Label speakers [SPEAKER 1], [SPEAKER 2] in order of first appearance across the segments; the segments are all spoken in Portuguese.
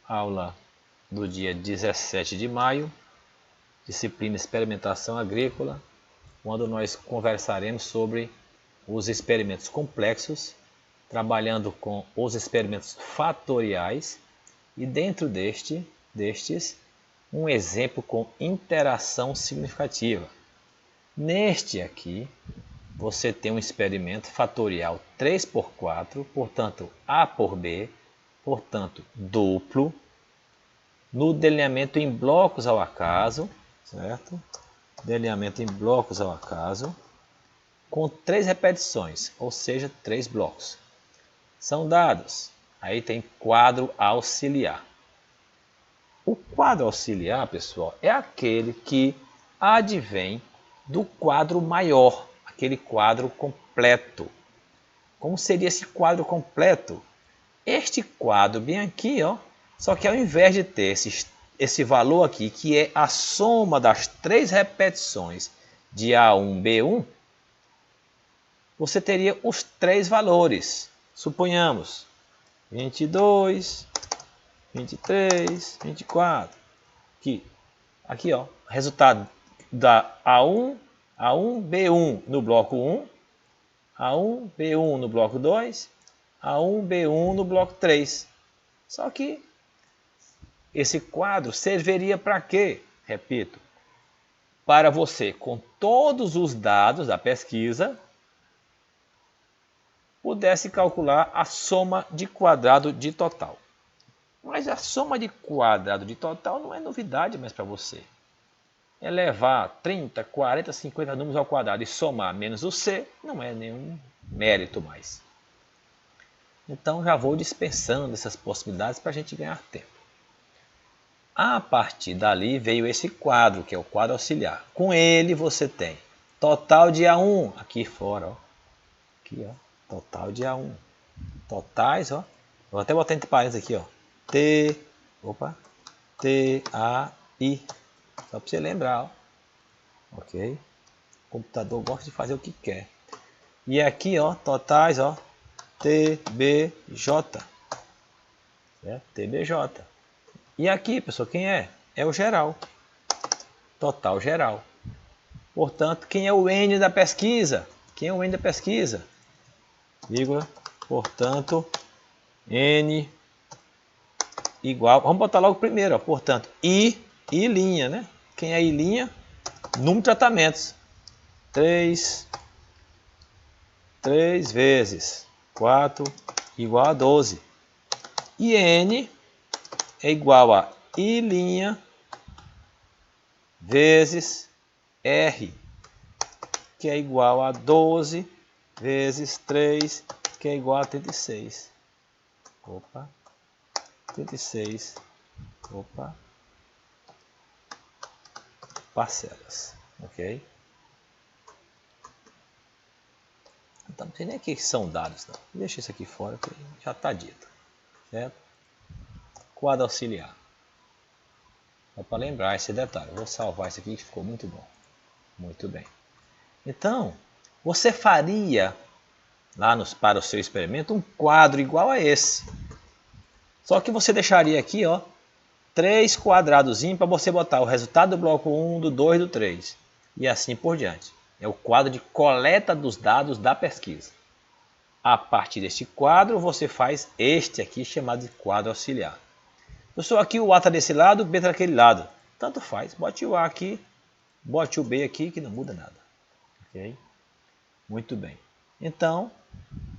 [SPEAKER 1] aula do dia 17 de maio, disciplina Experimentação Agrícola, quando nós conversaremos sobre os experimentos complexos, trabalhando com os experimentos fatoriais e dentro destes, um exemplo com interação significativa. Neste aqui, você tem um experimento fatorial 3 por 4, portanto A por B, portanto duplo, no delineamento em blocos ao acaso, certo? Delineamento em blocos ao acaso, com 3 repetições, ou seja, 3 blocos. São dados. Aí tem quadro auxiliar. O quadro auxiliar, pessoal, é aquele que advém do quadro maior, aquele quadro completo. Como seria esse quadro completo? Este quadro bem aqui, ó, só que ao invés de ter esse valor aqui, que é a soma das 3 repetições de A1, B1, você teria os 3 valores. Suponhamos 22, 23, 24. Aqui ó, resultado da A1, B1 no bloco 1, A1, B1 no bloco 2, A1, B1 no bloco 3. Só que esse quadro serviria para quê? Repito, para você, com todos os dados da pesquisa, pudesse calcular a soma de quadrado de total. Mas a soma de quadrado de total não é novidade mais para você. É levar 30, 40, 50 números ao quadrado e somar menos o C, não é nenhum mérito mais. Então já vou dispensando essas possibilidades para a gente ganhar tempo. A partir dali veio esse quadro, que é o quadro auxiliar. Com ele você tem total de A1, aqui fora, ó. Aqui, ó, total de A1. Totais, ó. Vou até botar entre parênteses aqui, ó. T, A, I. Só para você lembrar, ó. Ok? O computador gosta de fazer o que quer. E aqui, ó, totais, ó. T, B, J. Certo? T, B, J. E aqui, pessoal, quem é? É o geral. Total geral. Portanto, quem é o N da pesquisa? Quem é o N da pesquisa? Vírgula, portanto, N igual... Vamos botar logo primeiro, ó. Portanto, I linha, né? Quem é I linha? Número de tratamentos. 3 vezes 4 igual a 12. E N é igual a I' vezes R, que é igual a 12 vezes 3, que é igual a 36. 36. Parcelas. Ok? Então, não sei nem o que são dados, não. Deixa isso aqui fora, que já está dito. Certo? Quadro auxiliar. Só para lembrar esse detalhe. Eu vou salvar isso aqui que ficou muito bom. Muito bem. Então, você faria lá para o seu experimento um quadro igual a esse. Só que você deixaria aqui, ó, 3 quadradozinhos para você botar o resultado do bloco 1, do 2 e do 3. E assim por diante. É o quadro de coleta dos dados da pesquisa. A partir deste quadro, você faz este aqui chamado de quadro auxiliar. Eu sou aqui, o A está desse lado, o B está daquele lado. Tanto faz, bote o A aqui, bote o B aqui, que não muda nada. Ok? Muito bem. Então,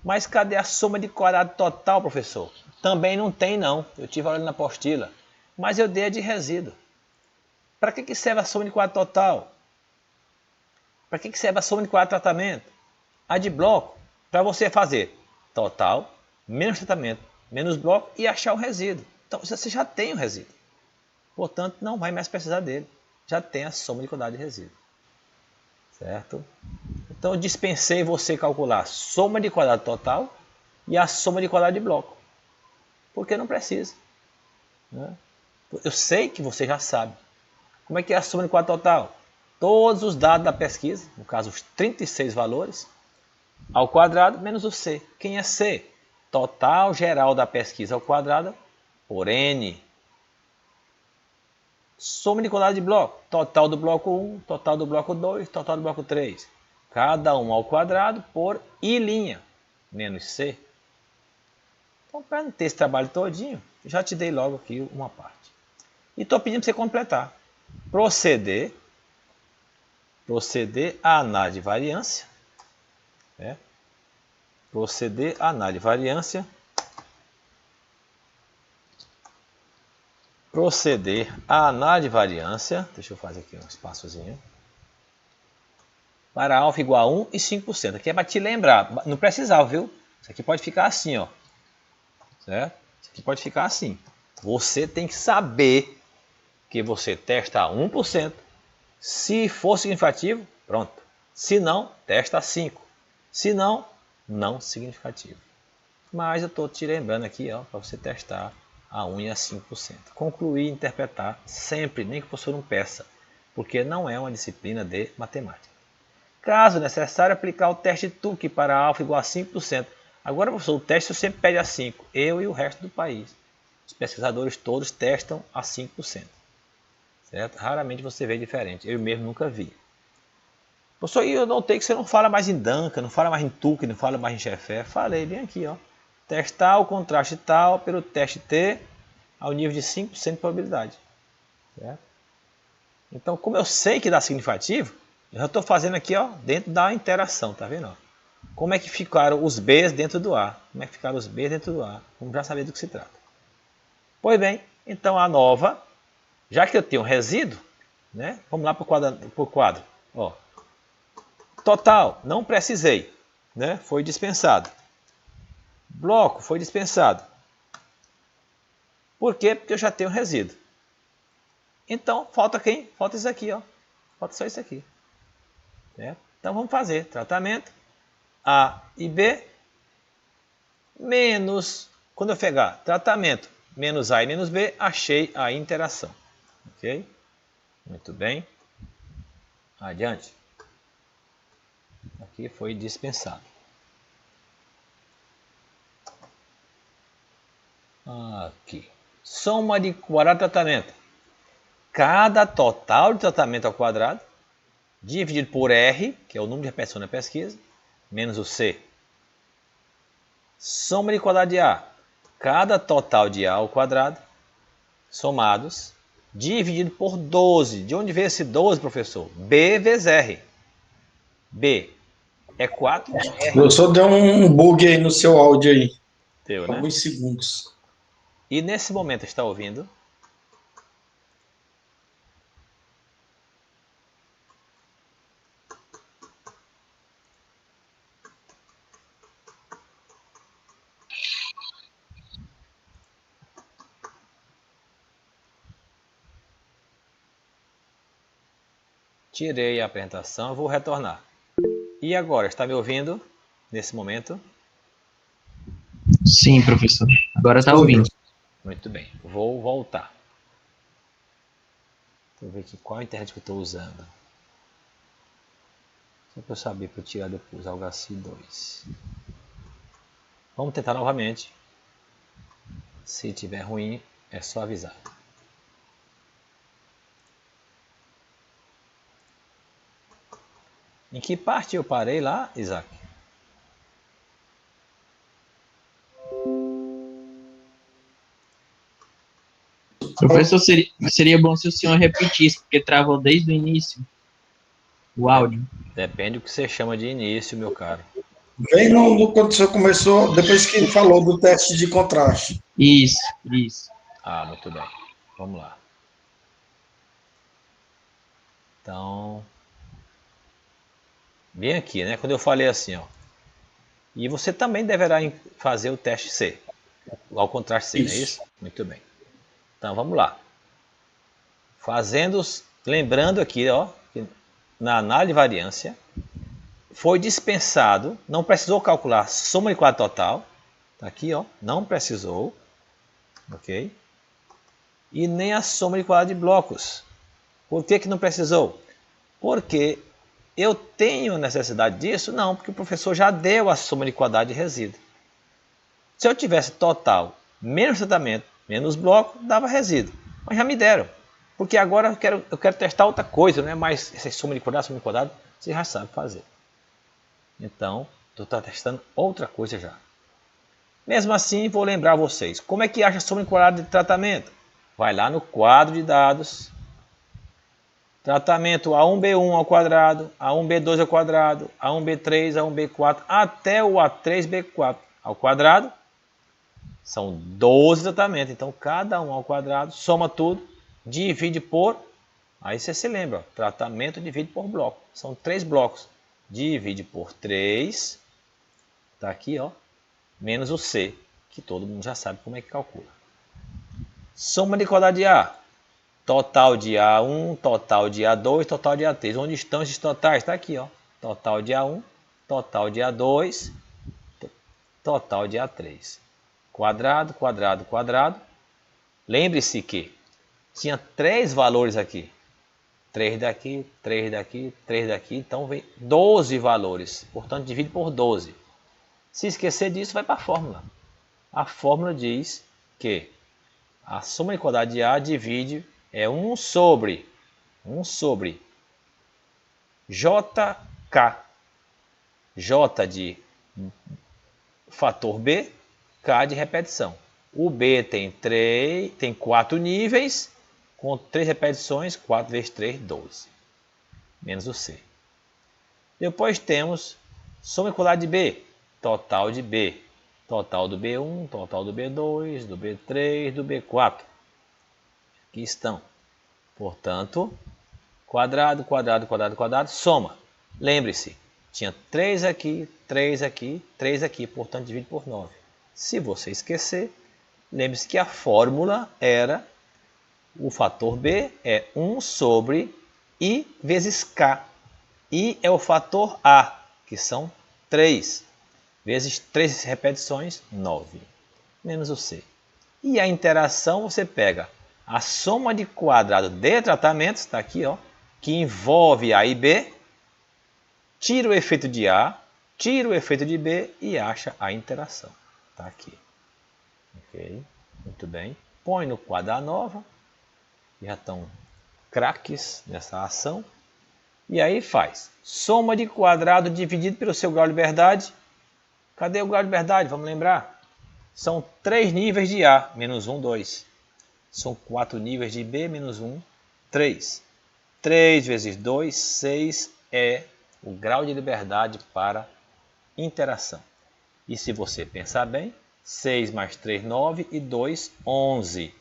[SPEAKER 1] mas cadê a soma de quadrado total, professor? Também não tem, não. Eu tive olhando na apostila. Mas eu dei a de resíduo. Para que serve a soma de quadrado total? Para que serve a soma de quadrado de tratamento? A de bloco, para você fazer total, menos tratamento, menos bloco e achar o resíduo. Então você já tem o resíduo. Portanto, não vai mais precisar dele. Já tem a soma de quadrado de resíduo. Certo? Então eu dispensei você calcular a soma de quadrado total e a soma de quadrado de bloco. Porque não precisa. Né? Eu sei que você já sabe. Como é que é a soma de quadrado total? Todos os dados da pesquisa, no caso os 36 valores, ao quadrado menos o C. Quem é C? Total geral da pesquisa ao quadrado por N. Soma de quadrado de bloco. Total do bloco 1, total do bloco 2, total do bloco 3. Cada um ao quadrado por I', menos C. Então, para não ter esse trabalho todinho, já te dei logo aqui uma parte. E estou pedindo para você completar. Proceder à análise de variância. Proceder à análise de variância. Proceder à análise de variância. Deixa eu fazer aqui um espaçozinho. Para alfa igual a 1 e 5%. Aqui é para te lembrar. Não precisava, viu? Isso aqui pode ficar assim, ó. Certo? Isso aqui pode ficar assim. Você tem que saber que você testa a 1%. Se for significativo, pronto. Se não, testa a 5%. Se não, não significativo. Mas eu estou te lembrando aqui, ó, para você testar a 1 e a 5%. Concluir e interpretar sempre, nem que o professor não peça, porque não é uma disciplina de matemática. Caso necessário, aplicar o teste TUC para alfa igual a 5%. Agora, professor, o teste sempre pede a 5%. Eu e o resto do país. Os pesquisadores todos testam a 5%. Certo? Raramente você vê diferente. Eu mesmo nunca vi. Professor, eu notei que você não fala mais em Duncan, não fala mais em TUC, não fala mais em Chefé. Falei bem aqui, ó. Testar o contraste tal pelo teste T ao nível de 5% de probabilidade. Certo? Então, como eu sei que dá significativo, eu já estou fazendo aqui, ó, dentro da interação, tá vendo? Ó? Como é que ficaram os B's dentro do A? Como é que ficaram os B's dentro do A? Vamos já saber do que se trata. Pois bem, então a nova, já que eu tenho um resíduo, né? Vamos lá para o quadro. Ó. Total, não precisei, né? Foi dispensado. Bloco, foi dispensado. Por quê? Porque eu já tenho resíduo. Então, falta quem? Falta isso aqui, ó. Falta só isso aqui. Certo? Então, vamos fazer tratamento A e B menos, quando eu pegar tratamento menos A e menos B, achei a interação. Ok? Muito bem. Adiante. Aqui foi dispensado. Aqui. Soma de quadrado de tratamento. Cada total de tratamento ao quadrado, dividido por R, que é o número de repetições na pesquisa, menos o C. Soma de quadrado de A. Cada total de A ao quadrado, somados, dividido por 12. De onde veio esse 12, professor? B vezes R. B é 4.
[SPEAKER 2] O professor deu um bug aí no seu áudio aí.
[SPEAKER 1] Deu, né?
[SPEAKER 2] Alguns segundos.
[SPEAKER 1] E nesse momento está ouvindo? Tirei a apresentação, vou retornar. E agora, está me ouvindo nesse momento?
[SPEAKER 3] Sim, professor. Agora está ouvindo.
[SPEAKER 1] Muito bem, vou voltar. Deixa eu ver aqui qual a internet que eu estou usando. Só para eu saber, para eu tirar depois, algo assim 2. Vamos tentar novamente. Se tiver ruim, é só avisar. Em que parte eu parei lá, Isaac?
[SPEAKER 3] Professor, seria bom se o senhor repetisse, porque travou desde o início o áudio.
[SPEAKER 1] Depende do que você chama de início, meu caro.
[SPEAKER 2] Bem quando o senhor começou, depois que ele falou do teste de contraste.
[SPEAKER 3] Isso.
[SPEAKER 1] Muito bem. Vamos lá. Então, bem aqui, né? Quando eu falei assim, ó. E você também deverá fazer o teste C. Ao contraste C, não é isso? Muito bem. Então, vamos lá. Lembrando aqui, ó, que na análise de variância, foi dispensado, não precisou calcular soma de quadrado total. Tá aqui, ó, não precisou. Ok? E nem a soma de quadrado de blocos. Por que não precisou? Porque eu tenho necessidade disso? Não, porque o professor já deu a soma de quadrado de resíduo. Se eu tivesse total menos tratamento, menos bloco, dava resíduo. Mas já me deram. Porque agora eu quero testar outra coisa, não é mais essa soma de quadrado, você já sabe fazer. Então, tu está testando outra coisa já. Mesmo assim, vou lembrar vocês, como é que acha a soma de quadrado de tratamento? Vai lá no quadro de dados, tratamento A1B1 ao quadrado, A1B2 ao quadrado, A1B3, A1B4, até o A3B4 ao quadrado. São 12 tratamentos, então cada um ao quadrado, soma tudo, divide por... Aí você se lembra, tratamento divide por bloco. São 3 blocos. Divide por 3, tá aqui, ó, menos o C, que todo mundo já sabe como é que calcula. Soma de quadrado de A. Total de A1, total de A2, total de A3. Onde estão esses totais? Está aqui, ó. Total de A1, total de A2, total de A3. Quadrado, quadrado, quadrado. Lembre-se que tinha 3 valores aqui. 3 daqui, 3 daqui, 3 daqui. Então vem 12 valores. Portanto, divide por 12. Se esquecer disso, vai para a fórmula. A fórmula diz que a soma de quadrado de A divide é 1 sobre JK. J de fator B, K de repetição. O B tem 4 níveis, com 3 repetições, 4 vezes 3, 12. Menos o C. Depois temos soma de quadrado de B, total de B. Total do B1, total do B2, do B3, do B4. Aqui estão. Portanto, quadrado, quadrado, quadrado, quadrado, soma. Lembre-se, tinha 3 aqui, 3 aqui, 3 aqui, portanto divide por 9. Se você esquecer, lembre-se que a fórmula era, o fator B é 1 sobre I vezes K. I é o fator A, que são 3. Vezes 3 repetições, 9. Menos o C. E a interação, você pega a soma de quadrado de tratamentos, está aqui, ó, que envolve A e B, tira o efeito de A, tira o efeito de B e acha a interação. Está aqui. Ok, muito bem. Põe no quadro A nova, já estão craques nessa ação. E aí faz soma de quadrado dividido pelo seu grau de liberdade. Cadê o grau de liberdade? Vamos lembrar? São 3 níveis de A, menos 1, 2. São 4 níveis de B, menos 1, 3. 3 vezes 2, 6 é o grau de liberdade para interação. E se você pensar bem, 6 mais 3, 9 e 2, 11.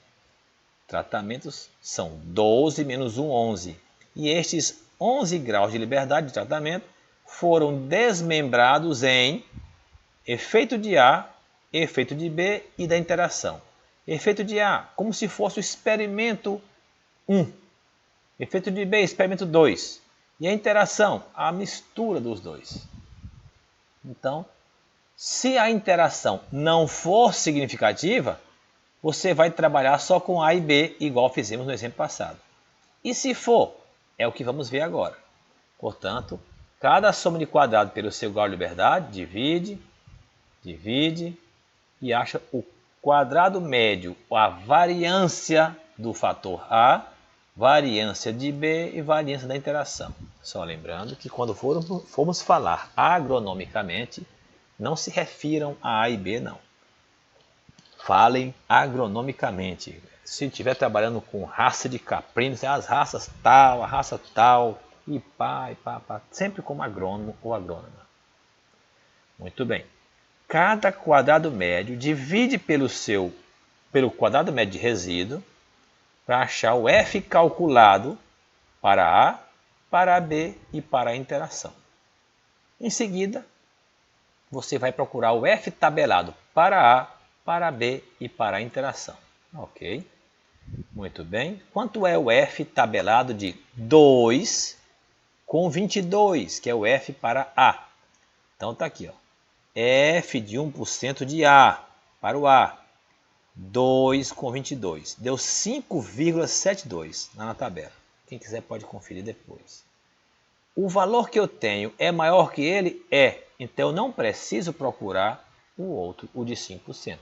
[SPEAKER 1] Tratamentos são 12 menos 1, 11. E estes 11 graus de liberdade de tratamento foram desmembrados em efeito de A, efeito de B e da interação. Efeito de A, como se fosse o experimento 1. Efeito de B, experimento 2. E a interação, a mistura dos dois. Então, se a interação não for significativa, você vai trabalhar só com A e B, igual fizemos no exemplo passado. E se for, é o que vamos ver agora. Portanto, cada soma de quadrado pelo seu grau de liberdade, divide e acha o quadrado médio, a variância do fator A, variância de B e variância da interação. Só lembrando que quando formos falar agronomicamente, não se refiram a A e B, não. Falem agronomicamente. Se estiver trabalhando com raça de caprinos, as raças tal, a raça tal, e pá, sempre como agrônomo ou agrônoma. Muito bem. Cada quadrado médio divide pelo quadrado médio de resíduo para achar o F calculado para A, para B e para a interação. Em seguida, você vai procurar o F tabelado para A, para B e para a interação. Ok? Muito bem. Quanto é o F tabelado de 2 com 22, que é o F para A? Então está aqui, ó. F de 1% de A para o A, 2 com 22. Deu 5,72 na tabela. Quem quiser pode conferir depois. O valor que eu tenho é maior que ele? É. Então eu não preciso procurar o outro, o de 5%.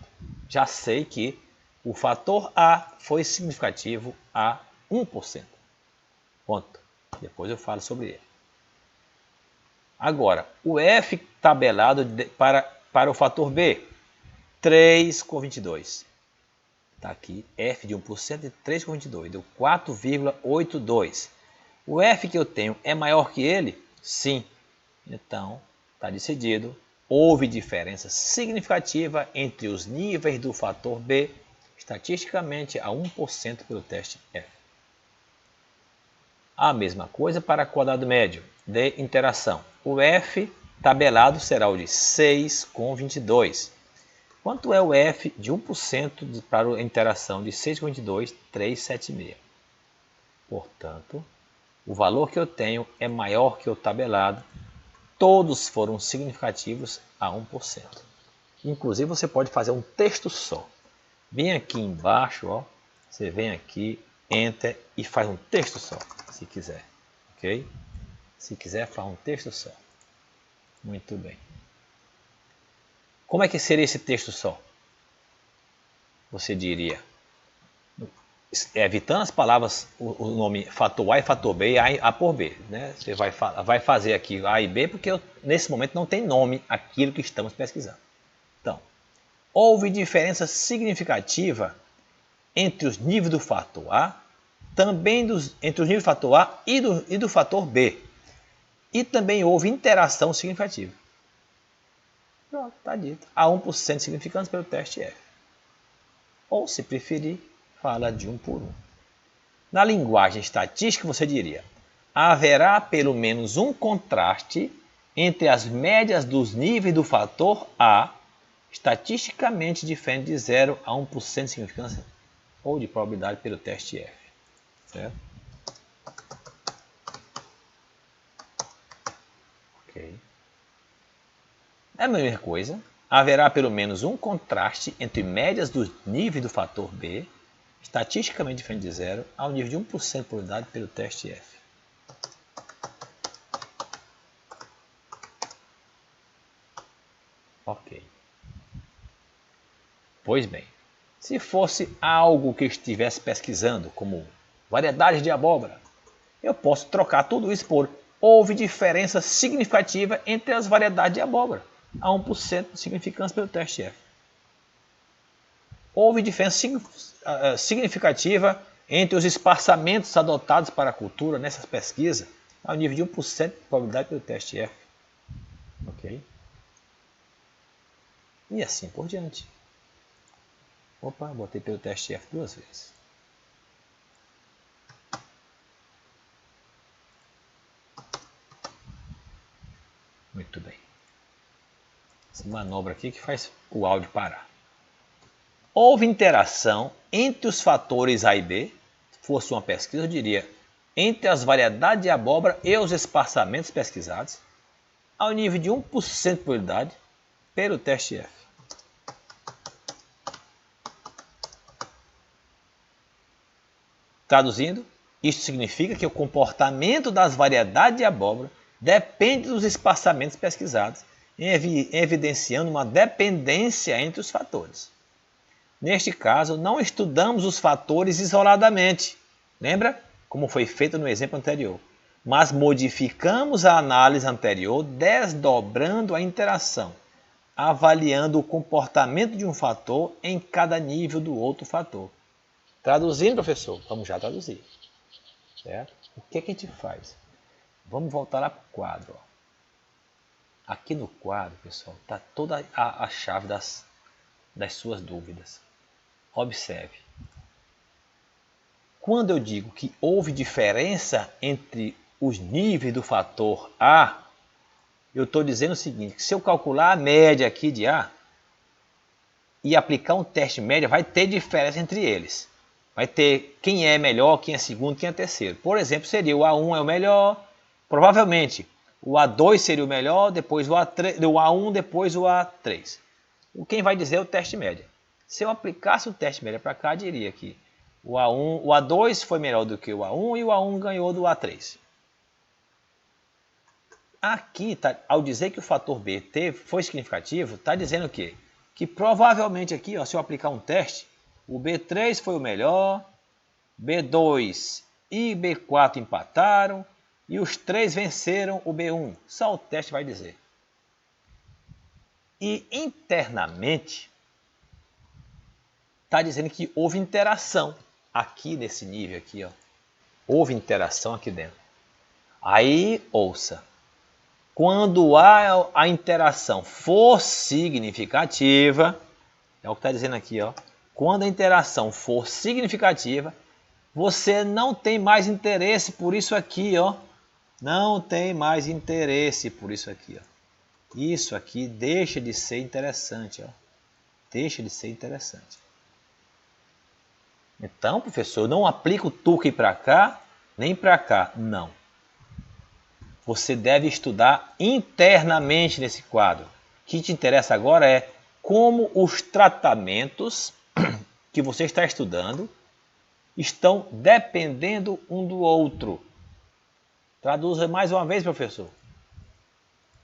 [SPEAKER 1] Já sei que o fator A foi significativo, A 1%. Ponto. Depois eu falo sobre ele. Agora, o F tabelado para o fator B, 3,22. Está aqui, F de 1% de 3,22, deu 4,82. O F que eu tenho é maior que ele? Sim. Então, está decidido. Houve diferença significativa entre os níveis do fator B, estatisticamente a 1% pelo teste F. A mesma coisa para quadrado médio de interação. O F tabelado será o de 6,22. Quanto é o F de 1% para a interação de 6,22? 3,76. Portanto, o valor que eu tenho é maior que o tabelado. Todos foram significativos a 1%. Inclusive, você pode fazer um texto só. Vem aqui embaixo, ó, você vem aqui, Enter e faz um texto só, se quiser. Ok? Se quiser, faz um texto só. Muito bem. Como é que seria esse texto só? Você diria, evitando as palavras, o nome fator A e fator B, A por B. Né? Você vai fazer aqui A e B, porque nesse momento não tem nome aquilo que estamos pesquisando. Então, houve diferença significativa entre os níveis do fator A, também entre os níveis do fator A e do fator B. E também houve interação significativa. Pronto, está dito. A 1% de significância pelo teste F. Ou, se preferir, fala de 1 por 1. Na linguagem estatística, você diria: haverá pelo menos um contraste entre as médias dos níveis do fator A, estatisticamente diferente de 0 a 1% de significância ou de probabilidade pelo teste F. Certo? Ok. É a mesma coisa. Haverá pelo menos um contraste entre médias dos níveis do fator B, estatisticamente diferente de 0, ao nível de 1% de probabilidade pelo teste F. Ok. Pois bem, se fosse algo que eu estivesse pesquisando, como variedades de abóbora, eu posso trocar tudo isso por houve diferença significativa entre as variedades de abóbora, a 1% de significância pelo teste F. Houve diferença significativa entre os espaçamentos adotados para a cultura nessas pesquisas, ao nível de 1% de probabilidade pelo teste F. Ok? E assim por diante. Opa, botei pelo teste F 2 vezes. Muito bem. Essa manobra aqui que faz o áudio parar. Houve interação entre os fatores A e B, se fosse uma pesquisa, eu diria, entre as variedades de abóbora e os espaçamentos pesquisados, ao nível de 1% de probabilidade, pelo teste F. Traduzindo, isso significa que o comportamento das variedades de abóbora depende dos espaçamentos pesquisados, evidenciando uma dependência entre os fatores. Neste caso, não estudamos os fatores isoladamente, lembra? Como foi feito no exemplo anterior, mas modificamos a análise anterior desdobrando a interação, avaliando o comportamento de um fator em cada nível do outro fator. Traduzindo, professor, vamos já traduzir. Certo? O que a gente faz? Vamos voltar lá para o quadro. Ó. Aqui no quadro, pessoal, está toda a chave das suas dúvidas. Observe. Quando eu digo que houve diferença entre os níveis do fator A, eu estou dizendo o seguinte, que se eu calcular a média aqui de A e aplicar um teste média, vai ter diferença entre eles. Vai ter quem é melhor, quem é segundo, quem é terceiro. Por exemplo, seria o A1 é o melhor, provavelmente o A2 seria o melhor, depois o A1, depois o A3. Quem vai dizer é o teste média. Se eu aplicasse o teste média para cá, diria que o A2 foi melhor do que o A1 e o A1 ganhou do A3. Aqui, ao dizer que o fator B foi significativo, está dizendo o quê? Que provavelmente aqui, ó, se eu aplicar um teste, o B3 foi o melhor, B2 e B4 empataram e os 3 venceram o B1. Só o teste vai dizer. E internamente está dizendo que houve interação aqui nesse nível aqui, ó. Houve interação aqui dentro. Aí, ouça. Quando a interação for significativa, é o que está dizendo aqui, ó. Quando a interação for significativa, você não tem mais interesse por isso aqui, ó. Não tem mais interesse por isso aqui, ó. Isso aqui deixa de ser interessante, ó. Deixa de ser interessante. Então, professor, eu não aplico o Tuque para cá, nem para cá. Não. Você deve estudar internamente nesse quadro. O que te interessa agora é como os tratamentos que você está estudando estão dependendo um do outro. Traduza mais uma vez, professor.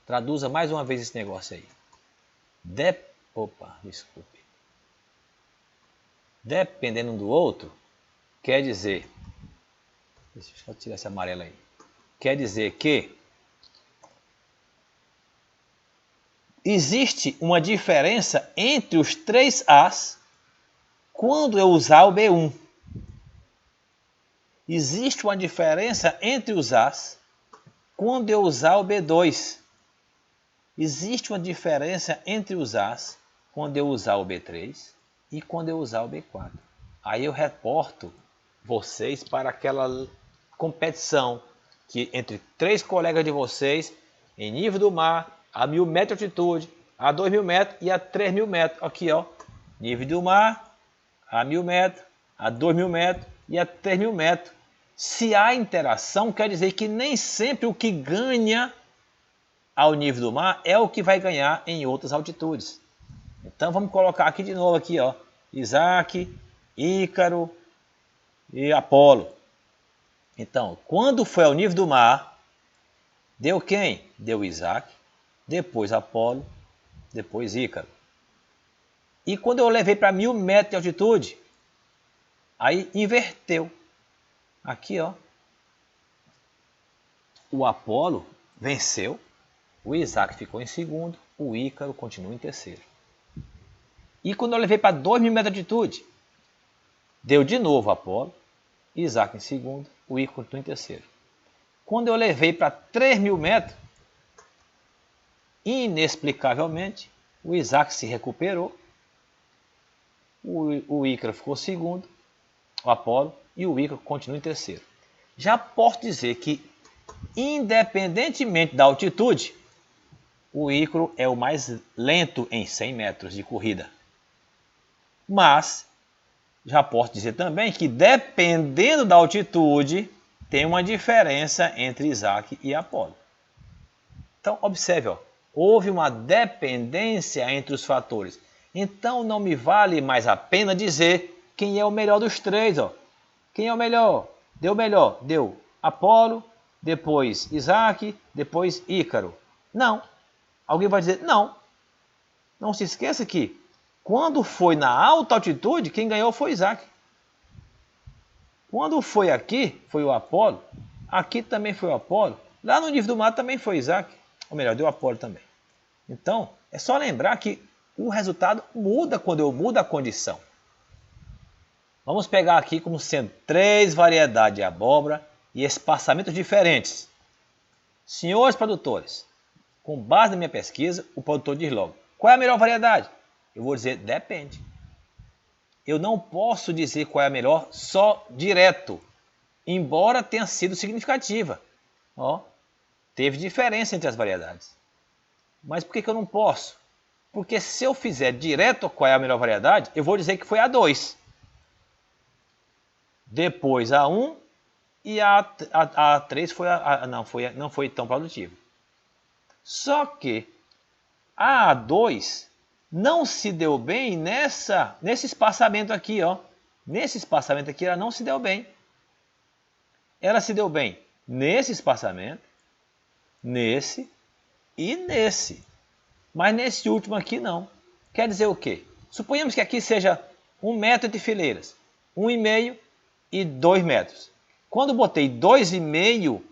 [SPEAKER 1] Traduza mais uma vez esse negócio aí. Opa, desculpe. Dependendo um do outro, quer dizer... Deixa eu tirar essa amarela aí. Quer dizer que existe uma diferença entre os 3 As quando eu usar o B1. Existe uma diferença entre os As quando eu usar o B2. Existe uma diferença entre os As quando eu usar o B3 e quando eu usar o B4. Aí eu reporto vocês para aquela competição que entre 3 colegas de vocês em nível do mar, a 1000 metros de altitude, a 2000 metros e a 3000 metros. Aqui, ó, nível do mar, a 1000 metros, a 2000 metros e a 3000 metros. Se há interação, quer dizer que nem sempre o que ganha ao nível do mar é o que vai ganhar em outras altitudes. Então vamos colocar aqui de novo aqui, ó, Isaac, Ícaro e Apolo. Então, quando foi ao nível do mar, deu quem? Deu Isaac, depois Apolo, depois Ícaro. E quando eu levei para 1000 metros de altitude, aí inverteu. Aqui, ó, o Apolo venceu, o Isaac ficou em segundo, o Ícaro continua em terceiro. E quando eu levei para 2000 metros de altitude, deu de novo Apolo, Isaac em segundo, o Ícaro continua em terceiro. Quando eu levei para 3000 metros, inexplicavelmente, o Isaac se recuperou, o Ícaro ficou segundo, o Apolo, e o Ícaro continua em terceiro. Já posso dizer que, independentemente da altitude, o Ícaro é o mais lento em 100 metros de corrida. Mas, já posso dizer também que, dependendo da altitude, tem uma diferença entre Isaac e Apolo. Então, observe, ó, houve uma dependência entre os fatores. Então, não me vale mais a pena dizer quem é o melhor dos 3. Ó. Quem é o melhor? Deu Apolo, depois Isaac, depois Ícaro. Não. Alguém vai dizer, não. Não se esqueça que, quando foi na alta altitude, quem ganhou foi Isaac. Quando foi aqui, foi o Apolo. Aqui também foi o Apolo. Lá no nível do mar também foi Isaac. Ou melhor, deu Apolo também. Então, é só lembrar que o resultado muda quando eu mudo a condição. Vamos pegar aqui como sendo 3 variedades de abóbora e espaçamentos diferentes. Senhores produtores, com base na minha pesquisa, o produtor diz logo, qual é a melhor variedade? Eu vou dizer, depende. Eu não posso dizer qual é a melhor só direto, embora tenha sido significativa. Ó, teve diferença entre as variedades. Mas por que eu não posso? Porque se eu fizer direto qual é a melhor variedade, eu vou dizer que foi a 2. Depois a 1 e a 3 não foi tão produtiva. Só que a 2 não se deu bem nesse espaçamento aqui, ó. Nesse espaçamento aqui ela não se deu bem. Ela se deu bem nesse espaçamento, nesse e nesse. Mas nesse último aqui não. Quer dizer o quê? Suponhamos que aqui seja 1 metro entre fileiras, 1,5 e 2 metros. Quando botei 2,5,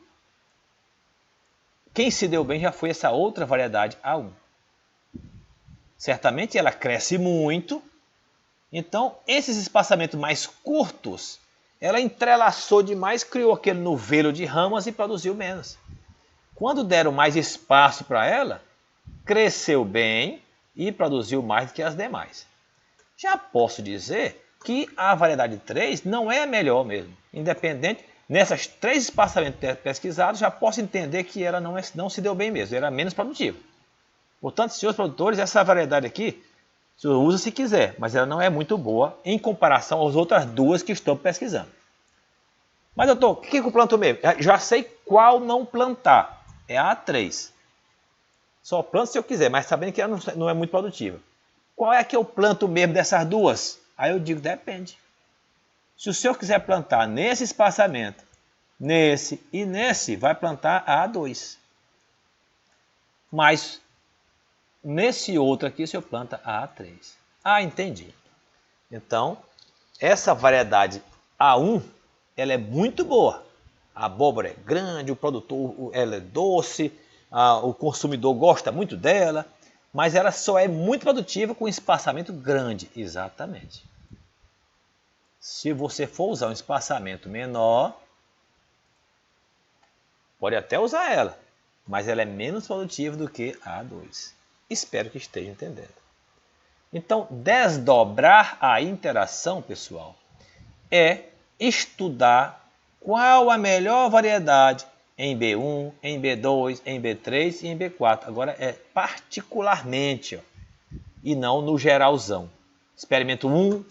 [SPEAKER 1] quem se deu bem já foi essa outra variedade A1. Certamente ela cresce muito, então esses espaçamentos mais curtos, ela entrelaçou demais, criou aquele novelo de ramas e produziu menos. Quando deram mais espaço para ela, cresceu bem e produziu mais do que as demais. Já posso dizer que a variedade 3 não é a melhor mesmo. Independente, nessas 3 espaçamentos pesquisados, já posso entender que ela não se deu bem mesmo, era menos produtiva. Portanto, senhores produtores, essa variedade aqui, o senhor usa se quiser, mas ela não é muito boa em comparação às outras duas que estou pesquisando. Mas, doutor, o que eu planto mesmo? Já sei qual não plantar. É a A3. Só planto se eu quiser, mas sabendo que ela não é muito produtiva. Qual é que eu planto mesmo dessas duas? Aí eu digo, depende. Se o senhor quiser plantar nesse espaçamento, nesse e nesse, vai plantar a A2. Mas nesse outro aqui, o senhor planta a A3. Ah, entendi. Então, essa variedade A1, ela é muito boa. A abóbora é grande, o produtor ela é doce, o consumidor gosta muito dela, mas ela só é muito produtiva com espaçamento grande. Exatamente. Se você for usar um espaçamento menor, pode até usar ela, mas ela é menos produtiva do que a A2. Espero que esteja entendendo. Então, desdobrar a interação, pessoal, é estudar qual a melhor variedade em B1, em B2, em B3 e em B4. Agora é particularmente, ó, e não no geralzão. Experimento 1,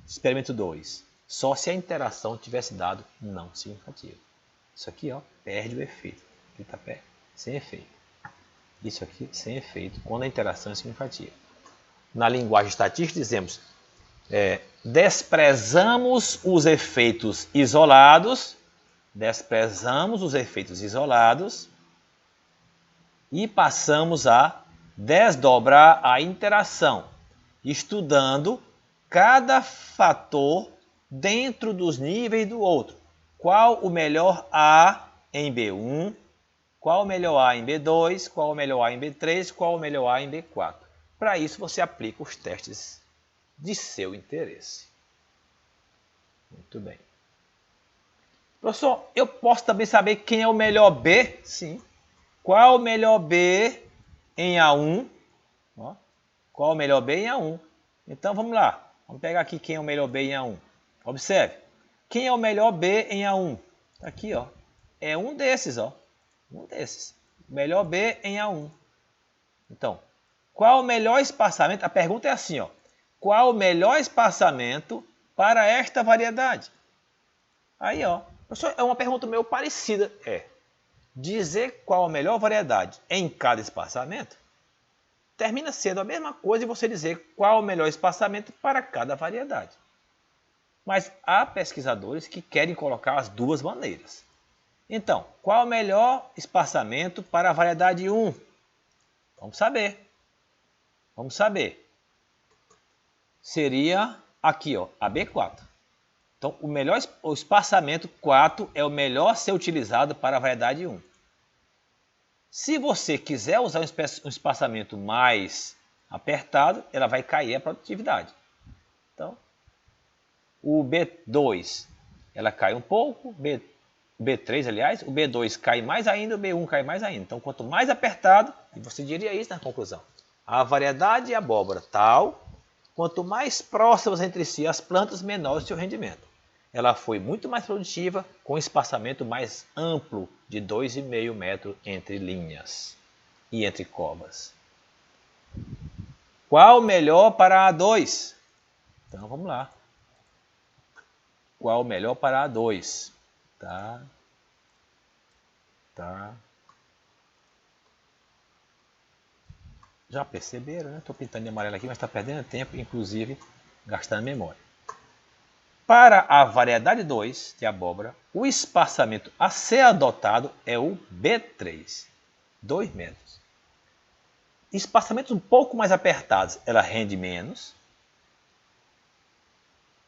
[SPEAKER 1] experimento 2. Só se a interação tivesse dado não significativo. Isso aqui, ó, perde o efeito. Aqui está sem efeito. Isso aqui sem efeito quando a interação é significativa. Na linguagem estatística dizemos desprezamos os efeitos isolados, e passamos a desdobrar a interação, estudando cada fator dentro dos níveis do outro. Qual o melhor A em B1, qual o melhor A em B2, qual o melhor A em B3, qual o melhor A em B4. Para isso você aplica os testes de seu interesse. Muito bem. Professor, eu posso também saber quem é o melhor B? Sim. Qual o melhor B em A1? Ó, qual o melhor B em A1? Então vamos lá. Vamos pegar aqui quem é o melhor B em A1. Observe. Quem é o melhor B em A1? Aqui, ó. É um desses, ó. Um desses. Melhor B em A1. Então, qual o melhor espaçamento? A pergunta é assim, ó. Qual o melhor espaçamento para esta variedade? Aí, ó. É uma pergunta meio parecida. Dizer qual a melhor variedade em cada espaçamento termina sendo a mesma coisa de você dizer qual o melhor espaçamento para cada variedade. Mas há pesquisadores que querem colocar as duas maneiras. Então, qual o melhor espaçamento para a variedade 1? Vamos saber. Vamos saber. Seria aqui, ó, a B4. Então, o espaçamento 4 é o melhor a ser utilizado para a variedade 1. Se você quiser usar um espaçamento mais apertado, ela vai cair a produtividade. Então, o B2, ela cai um pouco, B3, aliás, o B2 cai mais ainda, o B1 cai mais ainda. Então, quanto mais apertado, e você diria isso na conclusão, a variedade de abóbora tal, quanto mais próximas entre si as plantas, menor o seu rendimento. Ela foi muito mais produtiva com um espaçamento mais amplo de 2,5 metros entre linhas e entre covas. Qual o melhor para a A2? Então vamos lá. Qual o melhor para a A2? Tá. Já perceberam, né? Estou pintando de amarelo aqui, mas está perdendo tempo, inclusive gastando memória. Para a variedade 2 de abóbora, o espaçamento a ser adotado é o B3, 2 metros. Espaçamentos um pouco mais apertados, ela rende menos.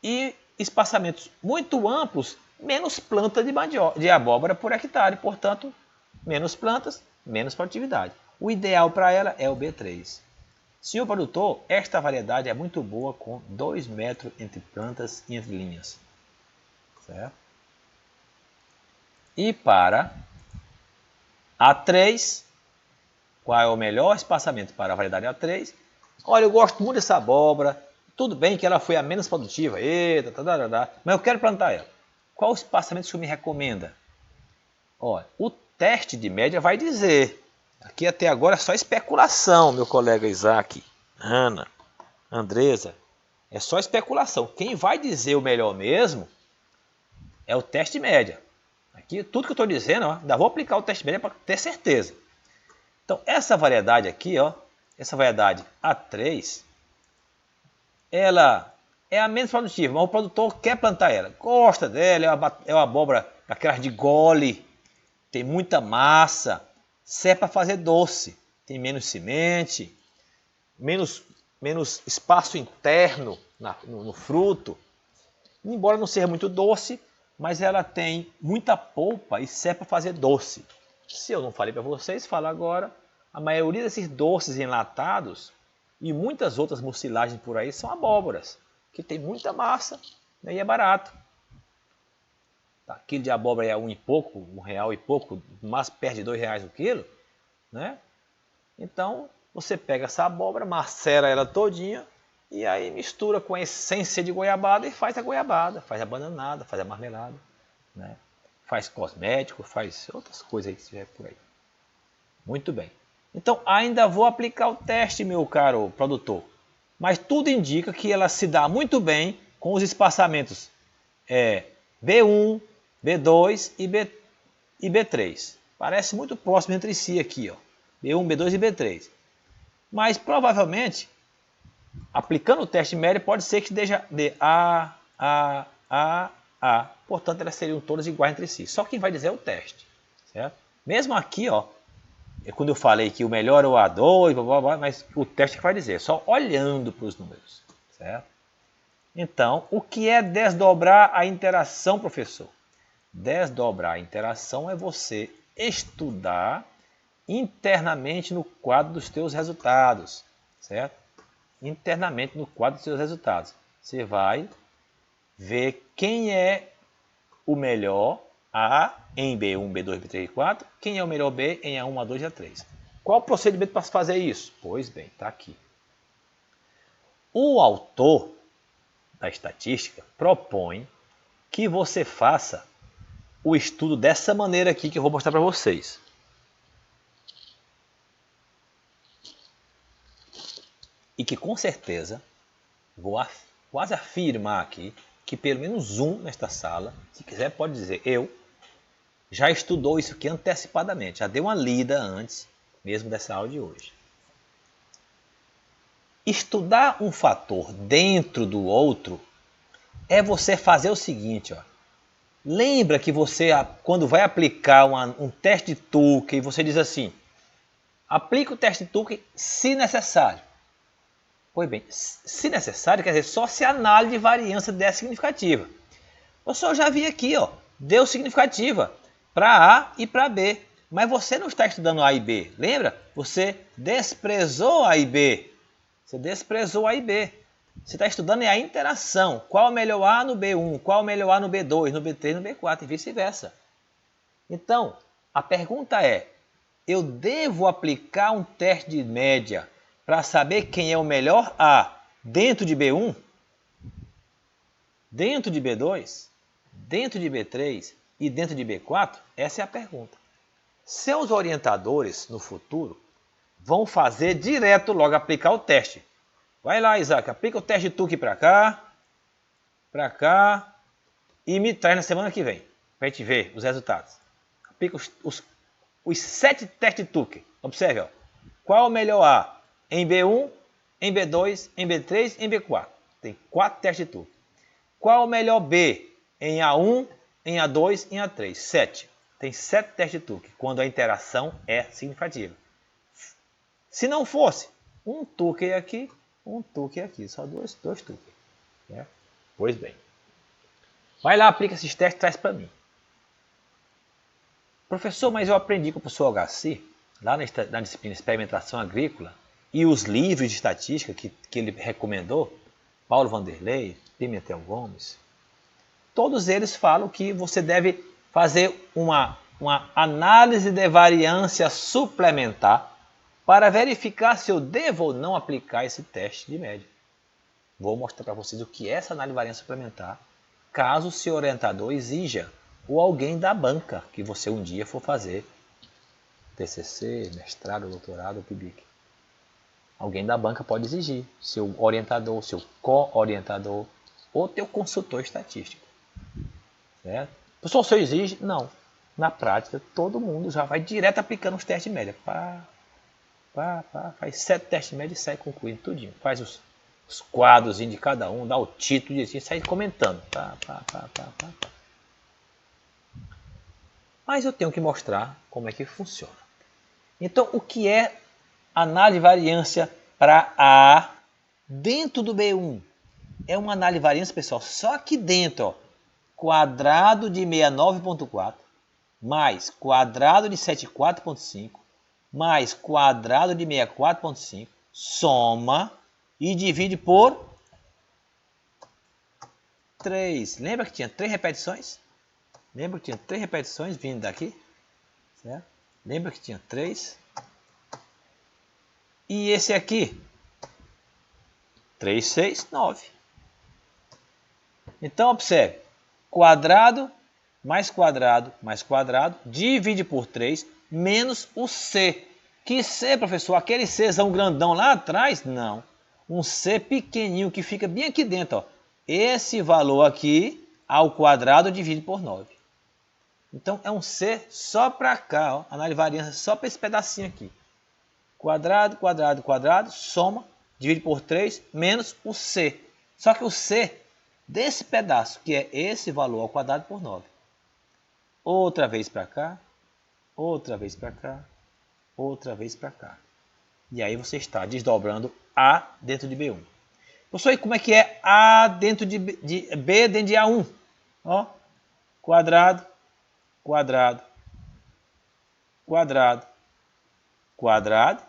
[SPEAKER 1] E espaçamentos muito amplos, menos planta de abóbora por hectare. Portanto, menos plantas, menos produtividade. O ideal para ela é o B3. Senhor produtor, esta variedade é muito boa com 2 metros entre plantas e entre linhas. Certo? E para A3, qual é o melhor espaçamento para a variedade A3? Olha, eu gosto muito dessa abóbora. Tudo bem que ela foi a menos produtiva, mas eu quero plantar ela. Qual o espaçamento que o senhor me recomenda? Olha, o teste de média vai dizer. Aqui até agora é só especulação, meu colega Isaac, Ana, Andresa. É só especulação. Quem vai dizer o melhor mesmo é o teste de média. Aqui, tudo que eu estou dizendo, ó, ainda vou aplicar o teste de média para ter certeza. Então, essa variedade aqui, ó, essa variedade A3, ela é a menos produtiva, mas o produtor quer plantar ela. Gosta dela, é uma abóbora daquelas de gole, tem muita massa, serve para fazer doce, tem menos semente, menos espaço interno no fruto. Embora não seja muito doce, mas ela tem muita polpa e serve para fazer doce. Se eu não falei para vocês, falo agora. A maioria desses doces enlatados e muitas outras mucilagens por aí são abóboras, que tem muita massa, né, e é barato. Tá, quilo de abóbora é um e pouco, R$1 e pouco, mas perto de R$2 o quilo, né? Então você pega essa abóbora, macera ela todinha e aí mistura com a essência de goiabada e faz a goiabada, faz a bananada, faz a marmelada, né? Faz cosmético, faz outras coisas aí que tiver por aí. Muito bem. Então ainda vou aplicar o teste, meu caro produtor. Mas tudo indica que ela se dá muito bem com os espaçamentos B1, B2 e B3. Parece muito próximo entre si aqui, ó. B1, B2 e B3. Mas provavelmente, aplicando o teste médio, pode ser que dê A. Portanto, elas seriam todas iguais entre si. Só quem vai dizer é o teste. Certo? Mesmo aqui, ó, quando eu falei que o melhor é o A2, mas o teste que vai dizer, só olhando para os números. Certo? Então, o que é desdobrar a interação, professor? Desdobrar a interação é você estudar internamente no quadro dos teus resultados, certo? Internamente no quadro dos teus resultados. Você vai ver quem é o melhor A em B1, B2, B3 e 4, quem é o melhor B em A1, A2 e A3. Qual o procedimento para fazer isso? Pois bem, está aqui. O autor da estatística propõe que você faça o estudo dessa maneira aqui que eu vou mostrar para vocês. E que com certeza, vou quase afirmar aqui, que pelo menos um nesta sala, se quiser pode dizer eu, já estudou isso aqui antecipadamente, já deu uma lida antes mesmo dessa aula de hoje. Estudar um fator dentro do outro é você fazer o seguinte, ó. Lembra que você, quando vai aplicar um teste de Tukey, você diz assim, aplica o teste de Tukey se necessário. Pois bem, se necessário, quer dizer, só se a análise de variância der significativa. Eu só já vi aqui, ó, deu significativa para A e para B. Mas você não está estudando A e B, lembra? Você desprezou A e B. Você desprezou A e B. Você está estudando a interação. Qual o melhor A no B1, qual o melhor A no B2, no B3, no B4 e vice-versa. Então, a pergunta é, eu devo aplicar um teste de média para saber quem é o melhor A dentro de B1, dentro de B2, dentro de B3 e dentro de B4? Essa é a pergunta. Seus orientadores no futuro vão fazer direto logo aplicar o teste. Vai lá, Isaac, aplica o teste de Tukey para cá e me traz na semana que vem, para a gente ver os resultados. Aplica os 7 testes de Tukey. Observe, ó. Qual o melhor A em B1, em B2, em B3 e em B4? Tem 4 testes de Tukey. Qual o melhor B em A1, em A2 e em A3? 7. Tem 7 testes de Tukey, quando a interação é significativa. Se não fosse, um Tukey aqui, um Tukey aqui, só dois Tukey. Né? Pois bem, Vai lá, aplica esses testes e traz para mim. Professor, mas eu aprendi com o professor HC, lá na disciplina Experimentação Agrícola, e os livros de estatística que ele recomendou, Paulo Vanderlei, Pimentel Gomes, todos eles falam que você deve fazer uma análise de variância suplementar para verificar se eu devo ou não aplicar esse teste de média. Vou mostrar para vocês o que é essa análise de variância suplementar, caso o seu orientador exija, ou alguém da banca que você um dia for fazer TCC, mestrado, doutorado, PIBIC. Alguém da banca pode exigir, seu orientador, seu co-orientador ou teu consultor estatístico. Certo? Professor, o senhor exige? Não. Na prática, todo mundo já vai direto aplicando os testes de média. Faz 7 testes de média e sai concluindo tudinho. Faz os quadros de cada um, dá o título e sai comentando. Mas eu tenho que mostrar como é que funciona. Então, o que é análise de variância para A dentro do B1? É uma análise de variância, pessoal, só aqui dentro, ó, quadrado de 69.4 mais quadrado de 74.5 mais quadrado de 64.5, soma e divide por 3. Lembra que tinha 3 repetições? Lembra que tinha 3 repetições vindo daqui? Certo? Lembra que tinha 3? E esse aqui? 3, 6, 9. Então, observe. Quadrado mais quadrado mais quadrado, divide por 3, menos o C. Que C, professor? Aquele Czão grandão lá atrás? Não. Um C pequenininho que fica bem aqui dentro. Ó. Esse valor aqui, ao quadrado, divide por 9. Então, é um C só para cá. Ó. Análise de variância só para esse pedacinho aqui. Quadrado, quadrado, quadrado, soma, divide por 3, menos o C. Só que o C desse pedaço, que é esse valor ao quadrado por 9. Outra vez para cá, outra vez para cá, outra vez para cá. E aí você está desdobrando A dentro de B1. Professor, e como é que é A dentro de B dentro de A1? Ó, quadrado, quadrado, quadrado, quadrado.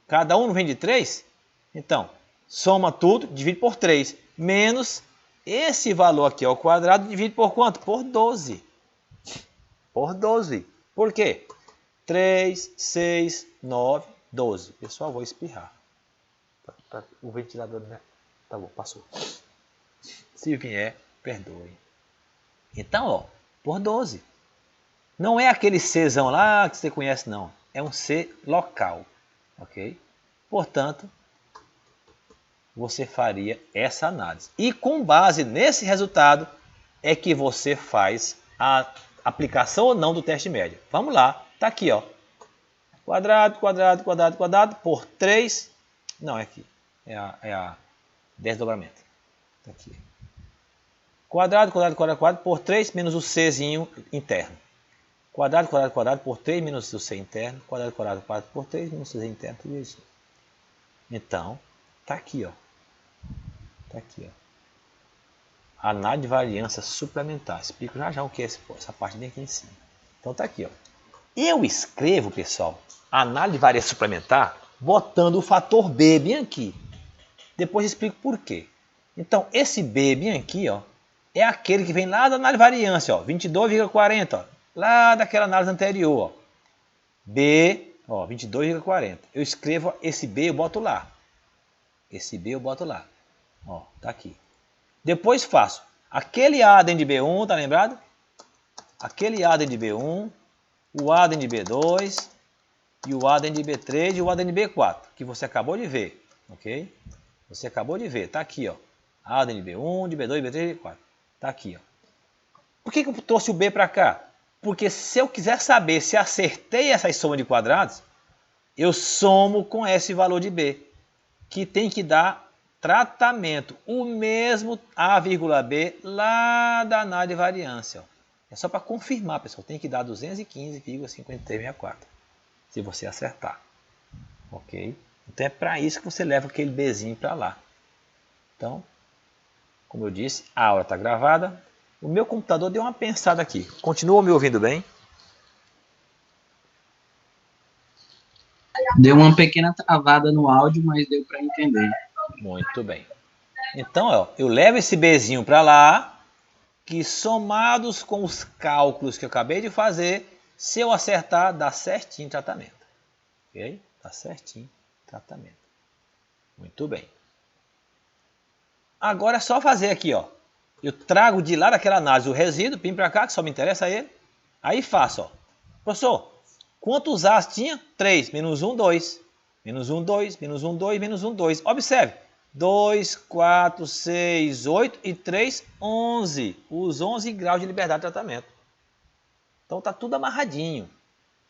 [SPEAKER 1] Cada um não vem de 3? Então, soma tudo, divide por 3. Menos esse valor aqui ao quadrado, divide por quanto? Por 12. Por 12. Por quê? 3, 6, 9, 12. Pessoal, vou espirrar. O ventilador, né? Tá bom, passou. Se vier, perdoe. Então, ó, por 12. Não é aquele Czão lá que você conhece, não. É um C local. Ok? Portanto, você faria essa análise. E com base nesse resultado, é que você faz a aplicação ou não do teste média. Vamos lá, tá aqui, ó. Quadrado, quadrado, quadrado, quadrado, por 3. Não, é aqui. É a desdobramento. Tá aqui. Quadrado, quadrado, quadrado, quadrado, por 3 menos o Czinho interno. Quadrado, quadrado, quadrado, por 3 menos o C interno. Quadrado, quadrado, quadrado, por 3 menos o C interno. Tudo isso. Então, tá aqui, ó. Tá aqui, ó. Análise de variância suplementar. Explico já o que é essa parte bem aqui em cima. Então tá aqui, ó. Eu escrevo, pessoal, análise de variância suplementar botando o fator B bem aqui. Depois explico por quê. Então, esse B bem aqui, ó, é aquele que vem lá da análise de variância, ó, 22,40, ó, lá daquela análise anterior, ó. B, ó, 22,40. Eu escrevo esse B, eu boto lá. Esse B eu boto lá. Ó, tá aqui. Depois faço aquele A dentro de B1, tá lembrado? Aquele A dentro de B1, o A dentro de B2, e o A dentro de B3 e o A dentro de B4, que você acabou de ver, ok? Você acabou de ver, tá aqui, ó. A dentro de B1, de B2, B3 e B4. Tá aqui, ó. Por que eu trouxe o B para cá? Porque se eu quiser saber se acertei essa soma de quadrados, eu somo com esse valor de B, que tem que dar tratamento, o mesmo A, B lá da análise de variância. Ó. É só para confirmar, pessoal, tem que dar 215,5364, se você acertar. Ok? Então é para isso que você leva aquele Bzinho para lá. Então, como eu disse, a aula está gravada. O meu computador deu uma pensada aqui. Continua me ouvindo bem?
[SPEAKER 3] Deu uma pequena travada no áudio, mas deu para entender.
[SPEAKER 1] Muito bem. Então, ó, eu levo esse Bzinho para lá, que somados com os cálculos que eu acabei de fazer, se eu acertar, dá certinho o tratamento. Ok? Dá certinho o tratamento. Muito bem. Agora é só fazer aqui, ó. Eu trago de lá daquela análise o resíduo, pim para cá, que só me interessa ele. Aí faço, ó. Professor, quantos A's tinha? 3. Menos 1, 2. Menos 1, 2. Menos 1, 2. Menos 1, 2. Observe. 2, 4, 6, 8 e 3, 11. Os 11 graus de liberdade de tratamento. Então tá tudo amarradinho.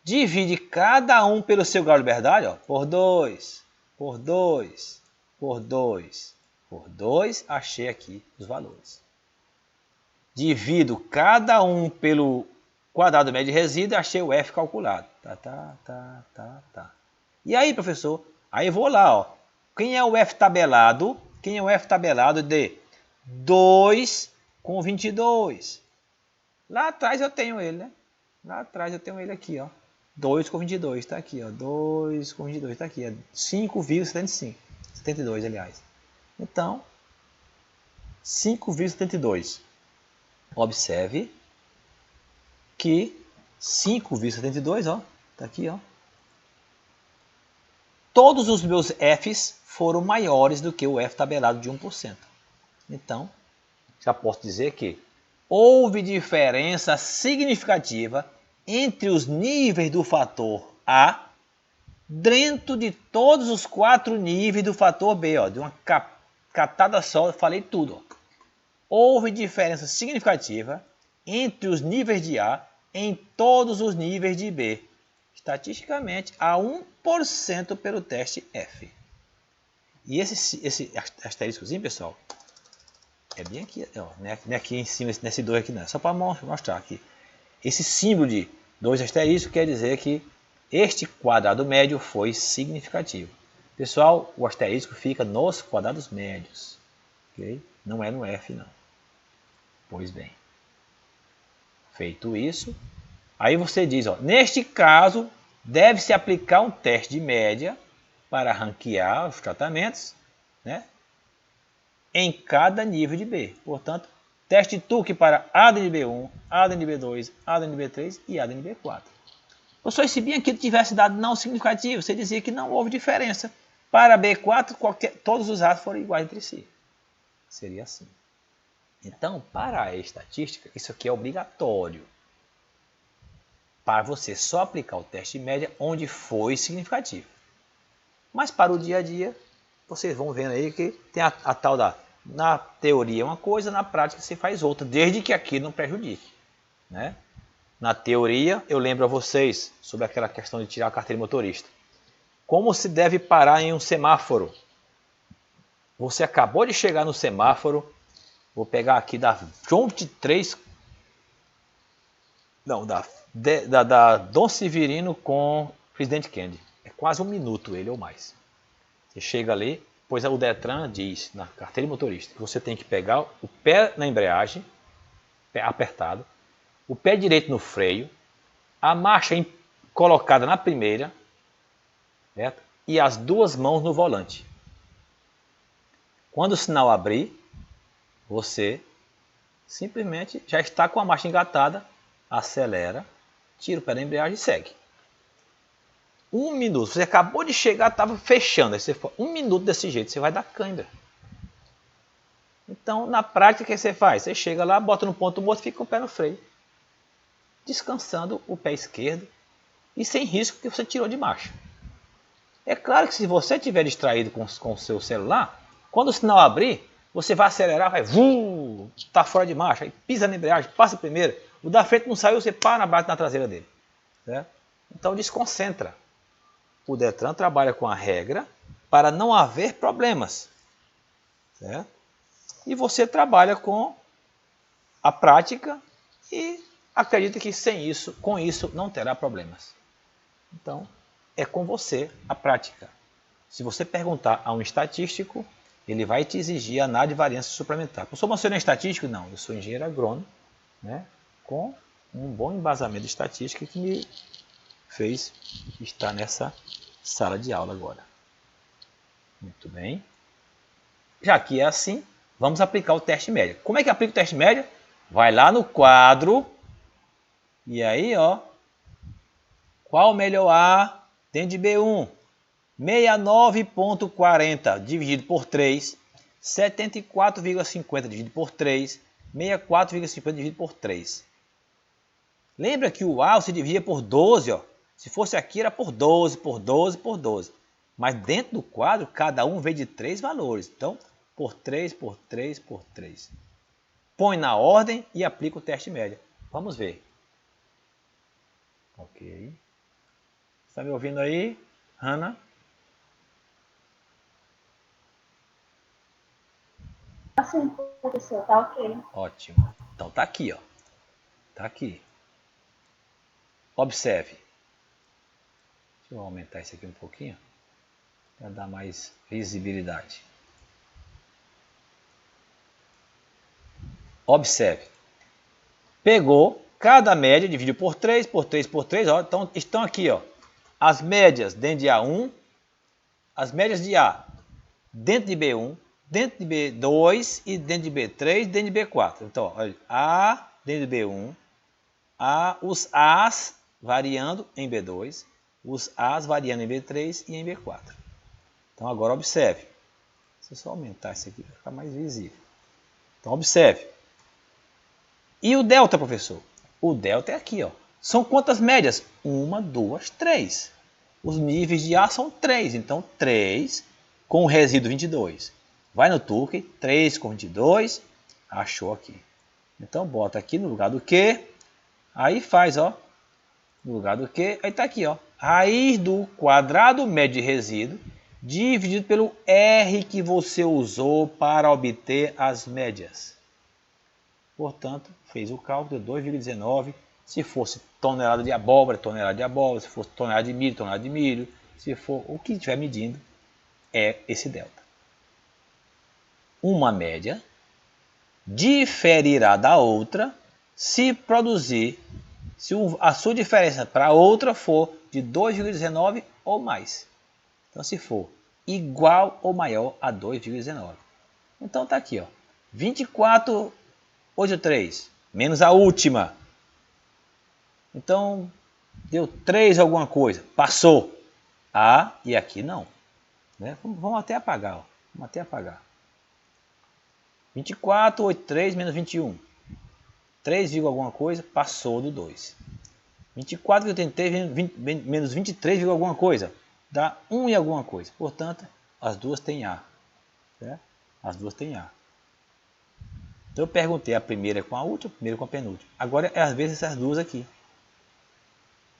[SPEAKER 1] Divide cada um pelo seu grau de liberdade, ó, por 2, por 2, por 2, por 2. Achei aqui os valores. Divido cada um pelo quadrado médio de resíduo e achei o F calculado. Tá. E aí, professor? Aí eu vou lá, ó. Quem é o F tabelado? Quem é o F tabelado de 2 com 22? Lá atrás eu tenho ele, né? Lá atrás eu tenho ele aqui, ó. 2 com 22, tá aqui, ó. 2 com 22, tá aqui. É 5,75. 72, aliás. Então, 5,72. Observe que 5,72, ó, tá aqui, ó. Todos os meus F's foram maiores do que o F tabelado de 1%. Então, já posso dizer que houve diferença significativa entre os níveis do fator A dentro de todos os 4 níveis do fator B, ó, de uma catada só, eu falei tudo, ó. Houve diferença significativa entre os níveis de A em todos os níveis de B, estatisticamente a 1% pelo teste F. E esse asteriscozinho, pessoal, é bem aqui, ó, não é aqui em cima, nesse 2 aqui não, é só para mostrar aqui. Esse símbolo de 2 asteriscos quer dizer que este quadrado médio foi significativo. Pessoal, o asterisco fica nos quadrados médios, ok? Não é no F, não. Pois bem, feito isso, aí você diz, ó, neste caso, deve-se aplicar um teste de média para ranquear os tratamentos, né, em cada nível de B. Portanto, teste TUC para ADNB1, ADNB2, ADNB3 e ADNB4. Professor, se bem aqui tivesse dado não significativo, você dizia que não houve diferença. Para B4, todos os A's foram iguais entre si. Seria assim. Então, para a estatística, isso aqui é obrigatório. Para você só aplicar o teste de média onde foi significativo. Mas para o dia a dia, vocês vão vendo aí que tem a tal da... Na teoria uma coisa, na prática você faz outra, desde que aquilo não prejudique, né? Na teoria, eu lembro a vocês sobre aquela questão de tirar a carteira de motorista. Como se deve parar em um semáforo? Você acabou de chegar no semáforo, vou pegar aqui da João de 3, não, da Dom Severino com Presidente Kennedy. É quase 1 minuto ele ou mais. Você chega ali, pois o Detran diz na carteira de motorista que você tem que pegar o pé na embreagem, pé apertado, o pé direito no freio, a marcha colocada na primeira, certo? E as 2 mãos no volante. Quando o sinal abrir, você simplesmente já está com a marcha engatada, acelera, tira o pé da embreagem e segue. 1 minuto, você acabou de chegar, estava fechando, aí você for 1 minuto desse jeito, você vai dar cãibra. Então, na prática, o que você faz? Você chega lá, bota no ponto morto, fica com o pé no freio, descansando o pé esquerdo e sem risco que você tirou de marcha. É claro que se você estiver distraído com o seu celular, quando o sinal abrir, você vai acelerar, vai, está fora de marcha, aí pisa na embreagem, passa primeiro, o da frente não saiu, você para, bate na traseira dele. Certo? Então desconcentra. O Detran trabalha com a regra para não haver problemas. Certo? E você trabalha com a prática e acredita que com isso não terá problemas. Então, é com você a prática. Se você perguntar a um estatístico, ele vai te exigir análise de variância suplementar. Eu sou professor em estatística? Não, eu sou engenheiro agrônomo, né, com um bom embasamento de estatística que me fez estar nessa sala de aula agora. Muito bem. Já que é assim, vamos aplicar o teste média. Como é que aplica o teste média? Vai lá no quadro e aí, ó, qual o melhor A dentro de B1? 69,40 dividido por 3, 74,50 dividido por 3, 64,50 dividido por 3. Lembra que o A se dividia por 12, ó. Se fosse aqui era por 12, por 12, por 12. Mas dentro do quadro, cada um veio de 3 valores. Então, por 3, por 3, por 3. Põe na ordem e aplica o teste média. Vamos ver. Ok. Está me ouvindo aí, Hanna?
[SPEAKER 4] Sim, professor, tá ok.
[SPEAKER 1] Ótimo. Então tá aqui, ó. Tá aqui. Observe. Deixa eu aumentar isso aqui um pouquinho para dar mais visibilidade. Observe. Pegou cada média, dividiu por 3, por 3, por 3. Ó, então estão aqui, ó, as médias dentro de A1, as médias de A dentro de B1, dentro de B2 e dentro de B3, dentro de B4. Então, olha, A dentro de B1, os As variando em B2, os As variando em B3 e em B4. Então agora observe. Deixa eu só aumentar isso aqui para ficar mais visível. Então observe. E o delta, professor? O delta é aqui, ó. São quantas médias? 1, 2, 3. Os níveis de A são 3, então 3 com o resíduo 22. Vai no Tukey, 3 com 22, achou aqui. Então bota aqui no lugar do Q, aí faz, ó, no lugar do Q, aí tá aqui, ó, raiz do quadrado médio de resíduo dividido pelo R que você usou para obter as médias. Portanto, fez o cálculo de 2,19. Se fosse tonelada de abóbora, tonelada de abóbora. Se fosse tonelada de milho, tonelada de milho. Se for o que estiver medindo, é esse delta. Uma média diferirá da outra se produzir, se a sua diferença para a outra for de 2,19 ou mais. Então, se for igual ou maior a 2,19. Então, está aqui, ó, 24,83 menos a última. Então, deu 3 alguma coisa. Passou. A e aqui não. Né? Vamos até apagar. Ó. Vamos até apagar. 24,83 menos 21. 3, alguma coisa. Passou do 2. 24,83 menos 23, alguma coisa. Dá 1 e alguma coisa. Portanto, as duas têm A. Certo? As duas têm A. Então eu perguntei a primeira com a última, a primeira com a penúltima. Agora é às vezes essas duas aqui.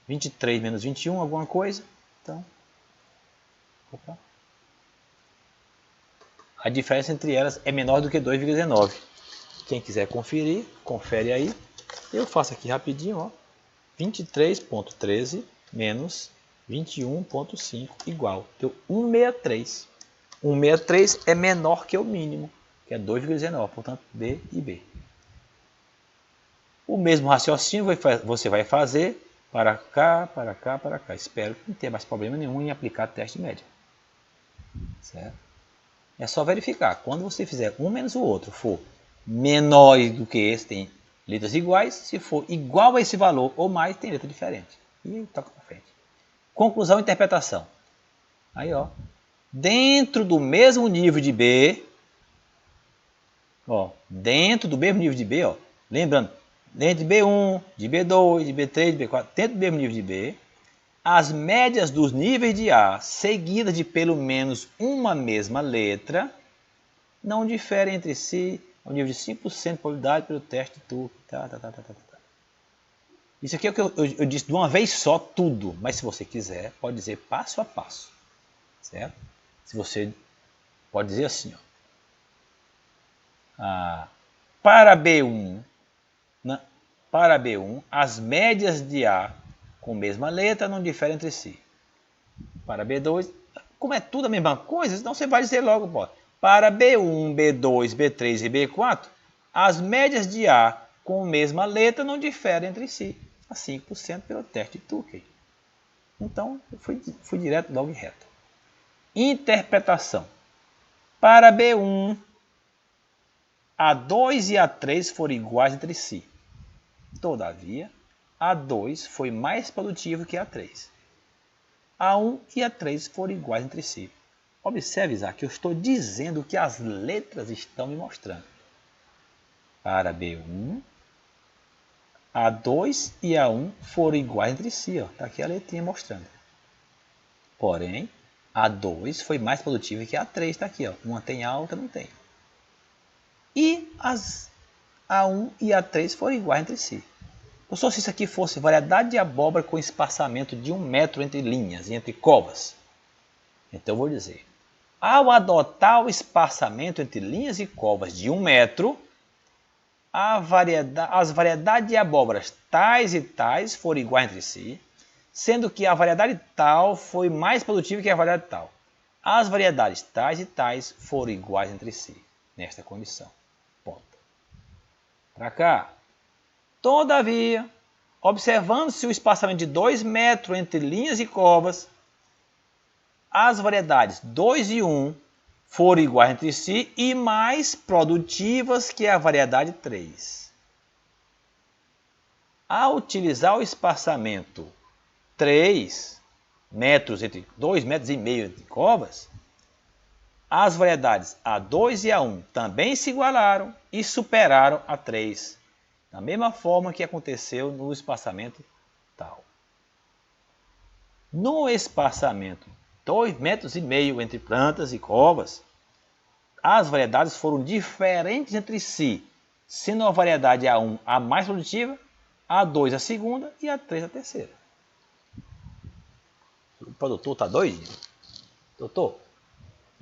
[SPEAKER 1] 23 menos 21, alguma coisa. Então, opa. A diferença entre elas é menor do que 2,19. Quem quiser conferir, confere aí. Eu faço aqui rapidinho, ó. 23,13 menos 21,5 igual. Deu 163. 163 é menor que o mínimo, que é 2,19. Portanto, B e B. O mesmo raciocínio você vai fazer para cá, para cá, para cá. Espero que não tenha mais problema nenhum em aplicar teste média. Certo? É só verificar. Quando você fizer um menos o outro for menor do que esse, tem letras iguais. Se for igual a esse valor ou mais, tem letra diferente. E toca para frente. Conclusão e interpretação. Aí, ó. Dentro do mesmo nível de B, ó, dentro do mesmo nível de B, ó, lembrando, dentro de B1, de B2, de B3, de B4, dentro do mesmo nível de B, as médias dos níveis de A, seguidas de pelo menos uma mesma letra, não diferem entre si ao nível de 5% de probabilidade pelo teste de Tukey. Isso aqui é o que eu disse de uma vez só, tudo. Mas se você quiser, pode dizer passo a passo. Certo? Se você pode dizer assim, ó. Para B1, as médias de A com mesma letra não diferem entre si. Para B2, como é tudo a mesma coisa, então você vai dizer logo, pô, Para B1, B2, B3 e B4, as médias de A com a mesma letra não diferem entre si, a 5% pelo teste de Tukey. Então, eu fui direto, logo e reto. Interpretação. Para B1, A2 e A3 foram iguais entre si. Todavia, A2 foi mais produtivo que A3. A1 e A3 foram iguais entre si. Observe, Isaac, que eu estou dizendo o que as letras estão me mostrando. Para B1, A2 e A1 foram iguais entre si. Está aqui a letrinha mostrando. Porém, A2 foi mais produtivo que A3. Está aqui. Ó. Uma tem A, outra não tem. E as A1 e A3 foram iguais entre si. Professor, se isso aqui fosse variedade de abóbora com espaçamento de 1 metro entre linhas e entre covas, então eu vou dizer, ao adotar o espaçamento entre linhas e covas de 1 metro, as variedades de abóboras tais e tais foram iguais entre si, sendo que a variedade tal foi mais produtiva que a variedade tal. As variedades tais e tais foram iguais entre si, nesta condição. Ponto. Para cá. Todavia, observando-se o espaçamento de 2 metros entre linhas e covas, as variedades 2 e 1 foram iguais entre si e mais produtivas que a variedade 3. Ao utilizar o espaçamento 3 metros entre 2,5 metros entre covas, as variedades A2 e A1 também se igualaram e superaram a 3. Da mesma forma que aconteceu no espaçamento tal. No espaçamento 2,5 metros entre plantas e covas, as variedades foram diferentes entre si, sendo a variedade A1 a mais produtiva, A2 a segunda e A3 a terceira. O produtor está doido? Doutor,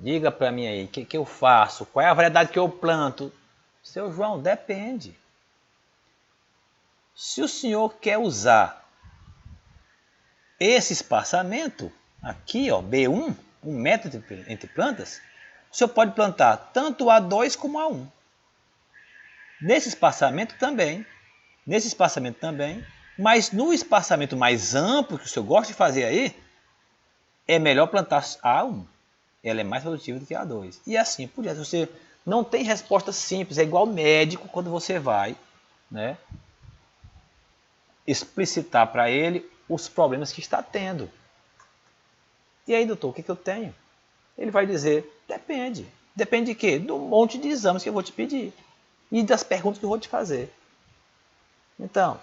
[SPEAKER 1] diga para mim aí, o que eu faço? Qual é a variedade que eu planto? Seu João, depende. Se o senhor quer usar esse espaçamento, aqui, ó, B1, 1 metro entre plantas, o senhor pode plantar tanto A2 como A1. Nesse espaçamento também, mas no espaçamento mais amplo que o senhor gosta de fazer aí, é melhor plantar A1. Ela é mais produtiva do que A2. E assim por diante. Você não tem resposta simples, é igual médico quando você vai, né, explicitar para ele os problemas que está tendo. E aí, doutor, o que eu tenho? Ele vai dizer, depende. Depende de quê? Do monte de exames que eu vou te pedir. E das perguntas que eu vou te fazer. Então,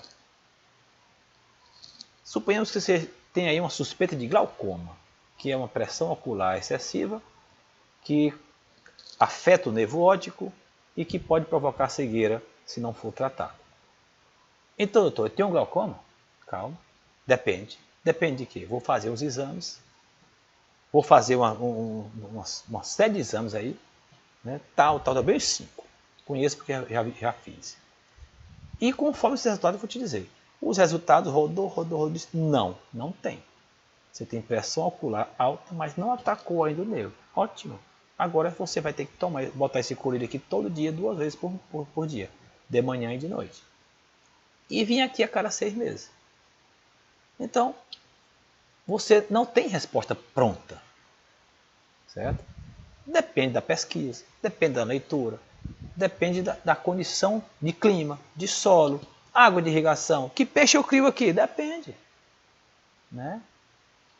[SPEAKER 1] suponhamos que você tem aí uma suspeita de glaucoma, que é uma pressão ocular excessiva, que afeta o nervo óptico e que pode provocar cegueira se não for tratado. Então, doutor, eu tenho um glaucoma? Calma. Depende. Depende de quê? Vou fazer os exames. Vou fazer uma série de exames aí. Né? Também 5. Conheço porque já fiz. E conforme esses resultados eu vou te dizer. Os resultados rodou. Disse, não tem. Você tem pressão ocular alta, mas não atacou ainda o nervo. Ótimo. Agora você vai ter que botar esse colírio aqui todo dia, 2 vezes por dia. De manhã e de noite. E vim aqui a cada 6 meses. Então, você não tem resposta pronta. Certo? Depende da pesquisa, depende da leitura, depende da condição de clima, de solo, água de irrigação. Que peixe eu crio aqui? Depende. Né?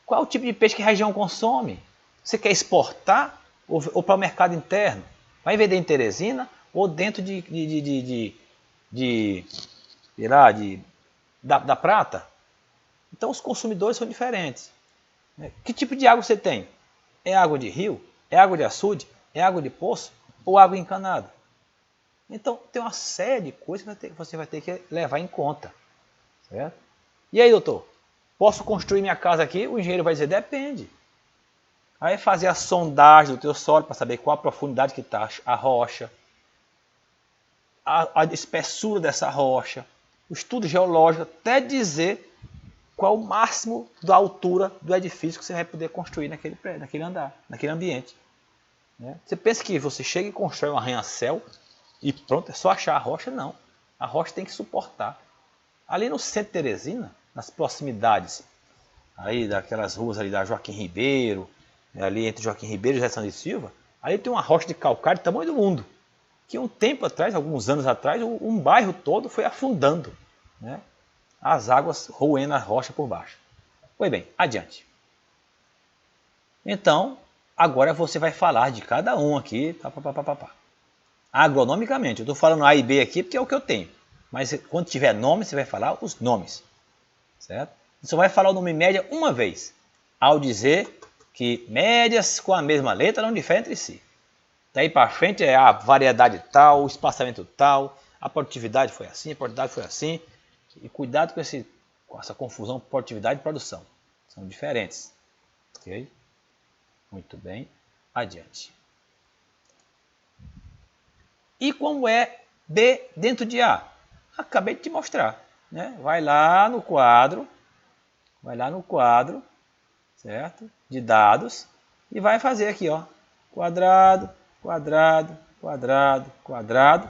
[SPEAKER 1] Qual o tipo de peixe que a região consome? Você quer exportar ou para o mercado interno? Vai vender em Teresina ou dentro da Prata? Então os consumidores são diferentes. Que tipo de água você tem? É água de rio? É água de açude? É água de poço? Ou água encanada? Então tem uma série de coisas que você vai ter que levar em conta. Certo? E aí, doutor? Posso construir minha casa aqui? O engenheiro vai dizer, depende. Aí fazer a sondagem do teu solo para saber qual a profundidade que está a rocha, a espessura dessa rocha, o estudo geológico, até dizer qual o máximo da altura do edifício que você vai poder construir naquele andar, naquele ambiente. Né? Você pensa que você chega e constrói um arranha-céu e pronto, é só achar a rocha? Não. A rocha tem que suportar. Ali no centro de Teresina, nas proximidades aí daquelas ruas ali da Joaquim Ribeiro, ali entre Joaquim Ribeiro e José Santos de Silva, aí tem uma rocha de calcário do tamanho do mundo. Que um tempo atrás, alguns anos atrás, um bairro todo foi afundando. Né? As águas roendo a rocha por baixo. Pois bem, adiante. Então, agora você vai falar de cada um aqui, agronomicamente. Eu estou falando A e B aqui porque é o que eu tenho. Mas quando tiver nome, você vai falar os nomes. Certo? Você só vai falar o nome média uma vez, ao dizer que médias com a mesma letra não diferem entre si. Daí para frente é a variedade tal, o espaçamento tal, a produtividade foi assim, a produtividade foi assim. E cuidado com essa confusão produtividade e produção. São diferentes. Ok? Muito bem. Adiante. E como é B dentro de A? Acabei de te mostrar. Né? Vai lá no quadro, certo? De dados, e vai fazer aqui, ó, quadrado, quadrado, quadrado, quadrado,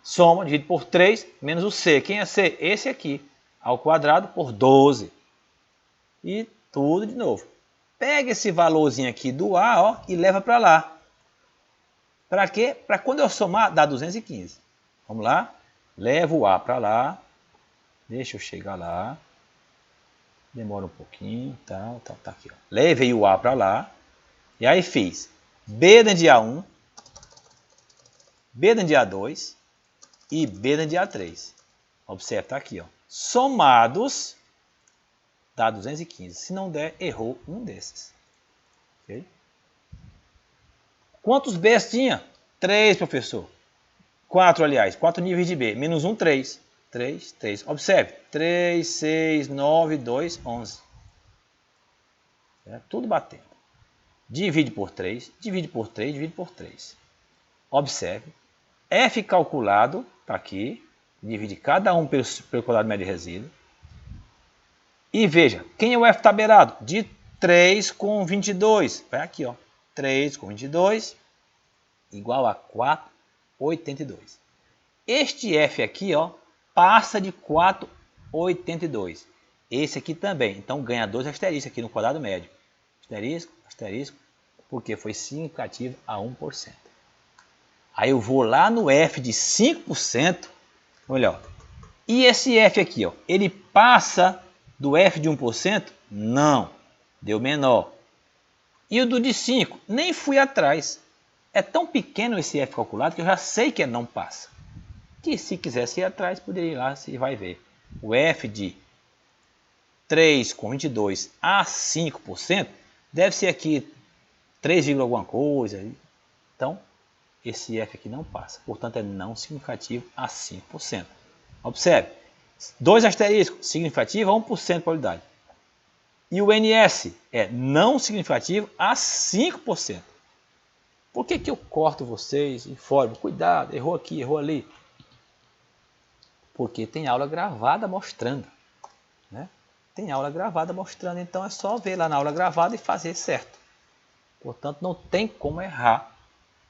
[SPEAKER 1] soma, divide por 3, menos o C. Quem é C? Esse aqui, ao quadrado por 12. E tudo de novo. Pega esse valorzinho aqui do A, ó, e leva para lá. Para quê? Para quando eu somar, dá 215. Vamos lá? Leva o A para lá. Deixa eu chegar lá. Demora um pouquinho, tá aqui, ó. Levei o A para lá. E aí fiz B dentro de A1, B dentro de A2 e B dentro de A3. Observe, tá aqui, ó. Somados, dá 215. Se não der, errou um desses. Ok? Quantos Bs tinha? 3, professor. 4, aliás. 4 níveis de B. Menos 1, 3. 3, 3. Observe. 3, 6, 9, 2, 11. É, tudo batendo. Divide por 3, divide por 3, divide por 3. Observe. F calculado, está aqui. Divide cada um pelo quadrado médio de resíduo. E veja, quem é o F tabelado? De 3 com 22. Vai aqui, ó. 3 com 22 igual a 4,82. Este F aqui, ó, passa de 4,82. Esse aqui também. Então ganha 2 asteriscos aqui no quadrado médio. Asterisco, asterisco, porque foi significativo a 1%. Aí eu vou lá no F de 5%. Olha, ó. E esse F aqui, ó, ele passa do F de 1%? Não. Deu menor. E o do de 5? Nem fui atrás. É tão pequeno esse F calculado que eu já sei que não passa. Que se quisesse ir atrás, poderia ir lá e vai ver. O F de 3,22 a 5% deve ser aqui 3, alguma coisa. Então, esse F aqui não passa. Portanto, é não significativo a 5%. Observe. 2 asteriscos, significativo a 1% de probabilidade. E o NS é não significativo a 5%. Por que eu corto vocês, informo, cuidado, errou aqui, errou ali? Porque tem aula gravada mostrando. Né? Tem aula gravada mostrando, então é só ver lá na aula gravada e fazer certo. Portanto, não tem como errar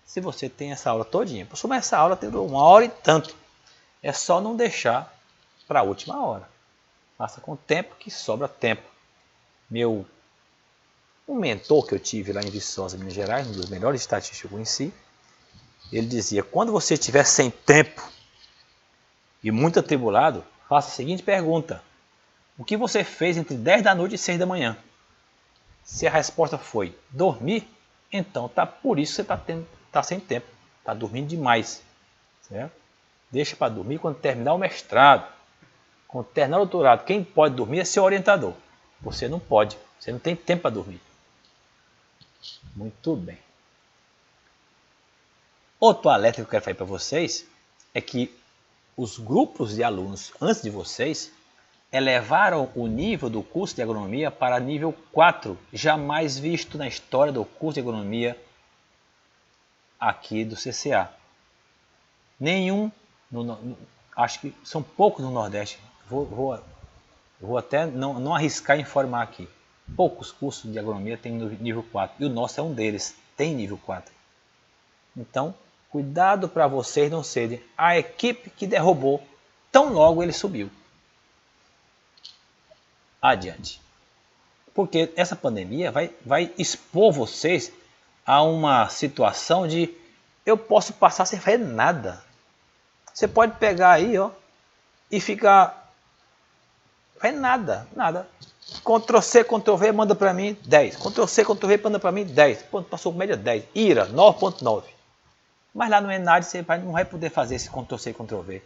[SPEAKER 1] se você tem essa aula todinha. Por essa aula tem 1h e tanto. É só não deixar para a última hora. Faça com tempo que sobra tempo. Um mentor que eu tive lá em Viçosa, Minas Gerais, um dos melhores estatísticos que eu conheci, ele dizia, quando você estiver sem tempo e muito atribulado, faça a seguinte pergunta. O que você fez entre 10 da noite e 6 da manhã? Se a resposta foi dormir, então por isso você está sem tempo. Está dormindo demais. Certo? Deixa para dormir quando terminar o mestrado. Quando terminar o doutorado, quem pode dormir é seu orientador. Você não pode. Você não tem tempo para dormir. Muito bem. Outro alerta que eu quero falar para vocês é que os grupos de alunos antes de vocês elevaram o nível do curso de agronomia para nível 4, jamais visto na história do curso de agronomia aqui do CCA. Nenhum, acho que são poucos no Nordeste, vou até não arriscar informar aqui. Poucos cursos de agronomia têm nível 4, e o nosso é um deles, tem nível 4. Então, cuidado para vocês não serem a equipe que derrubou tão logo ele subiu. Adiante. Porque essa pandemia vai expor vocês a uma situação de eu posso passar sem fazer nada. Você pode pegar aí, ó, e ficar faz nada. Ctrl+C, Ctrl+V, manda para mim 10. Ctrl+C, Ctrl+V, manda para mim 10. Pronto, passou média 10. IRA, 9.9. Mas lá no Enad você não vai poder fazer esse Ctrl+C, Ctrl+V.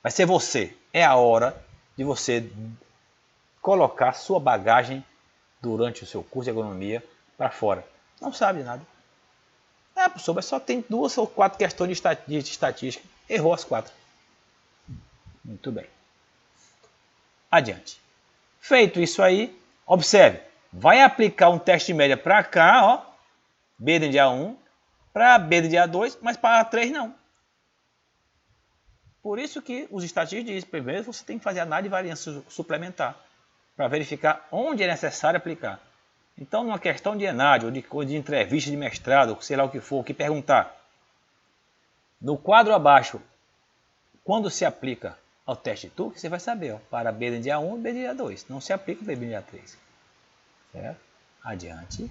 [SPEAKER 1] Vai ser você. É a hora de você colocar sua bagagem durante o seu curso de agronomia para fora. Não sabe de nada. Professor, mas só tem 2 ou 4 questões de estatística. Errou as 4. Muito bem. Adiante. Feito isso aí, observe. Vai aplicar um teste de média para cá, ó. B de A1, para B de A2, mas para A3 não. Por isso que os estatísticos dizem, primeiro você tem que fazer análise de variância suplementar, para verificar onde é necessário aplicar. Então, numa questão de ENAD, ou de entrevista de mestrado, sei lá o que for, o que perguntar, no quadro abaixo, quando se aplica ao teste TUC, você vai saber, ó, para B de A1 e B de A2. Não se aplica B de A3. Certo? Adiante.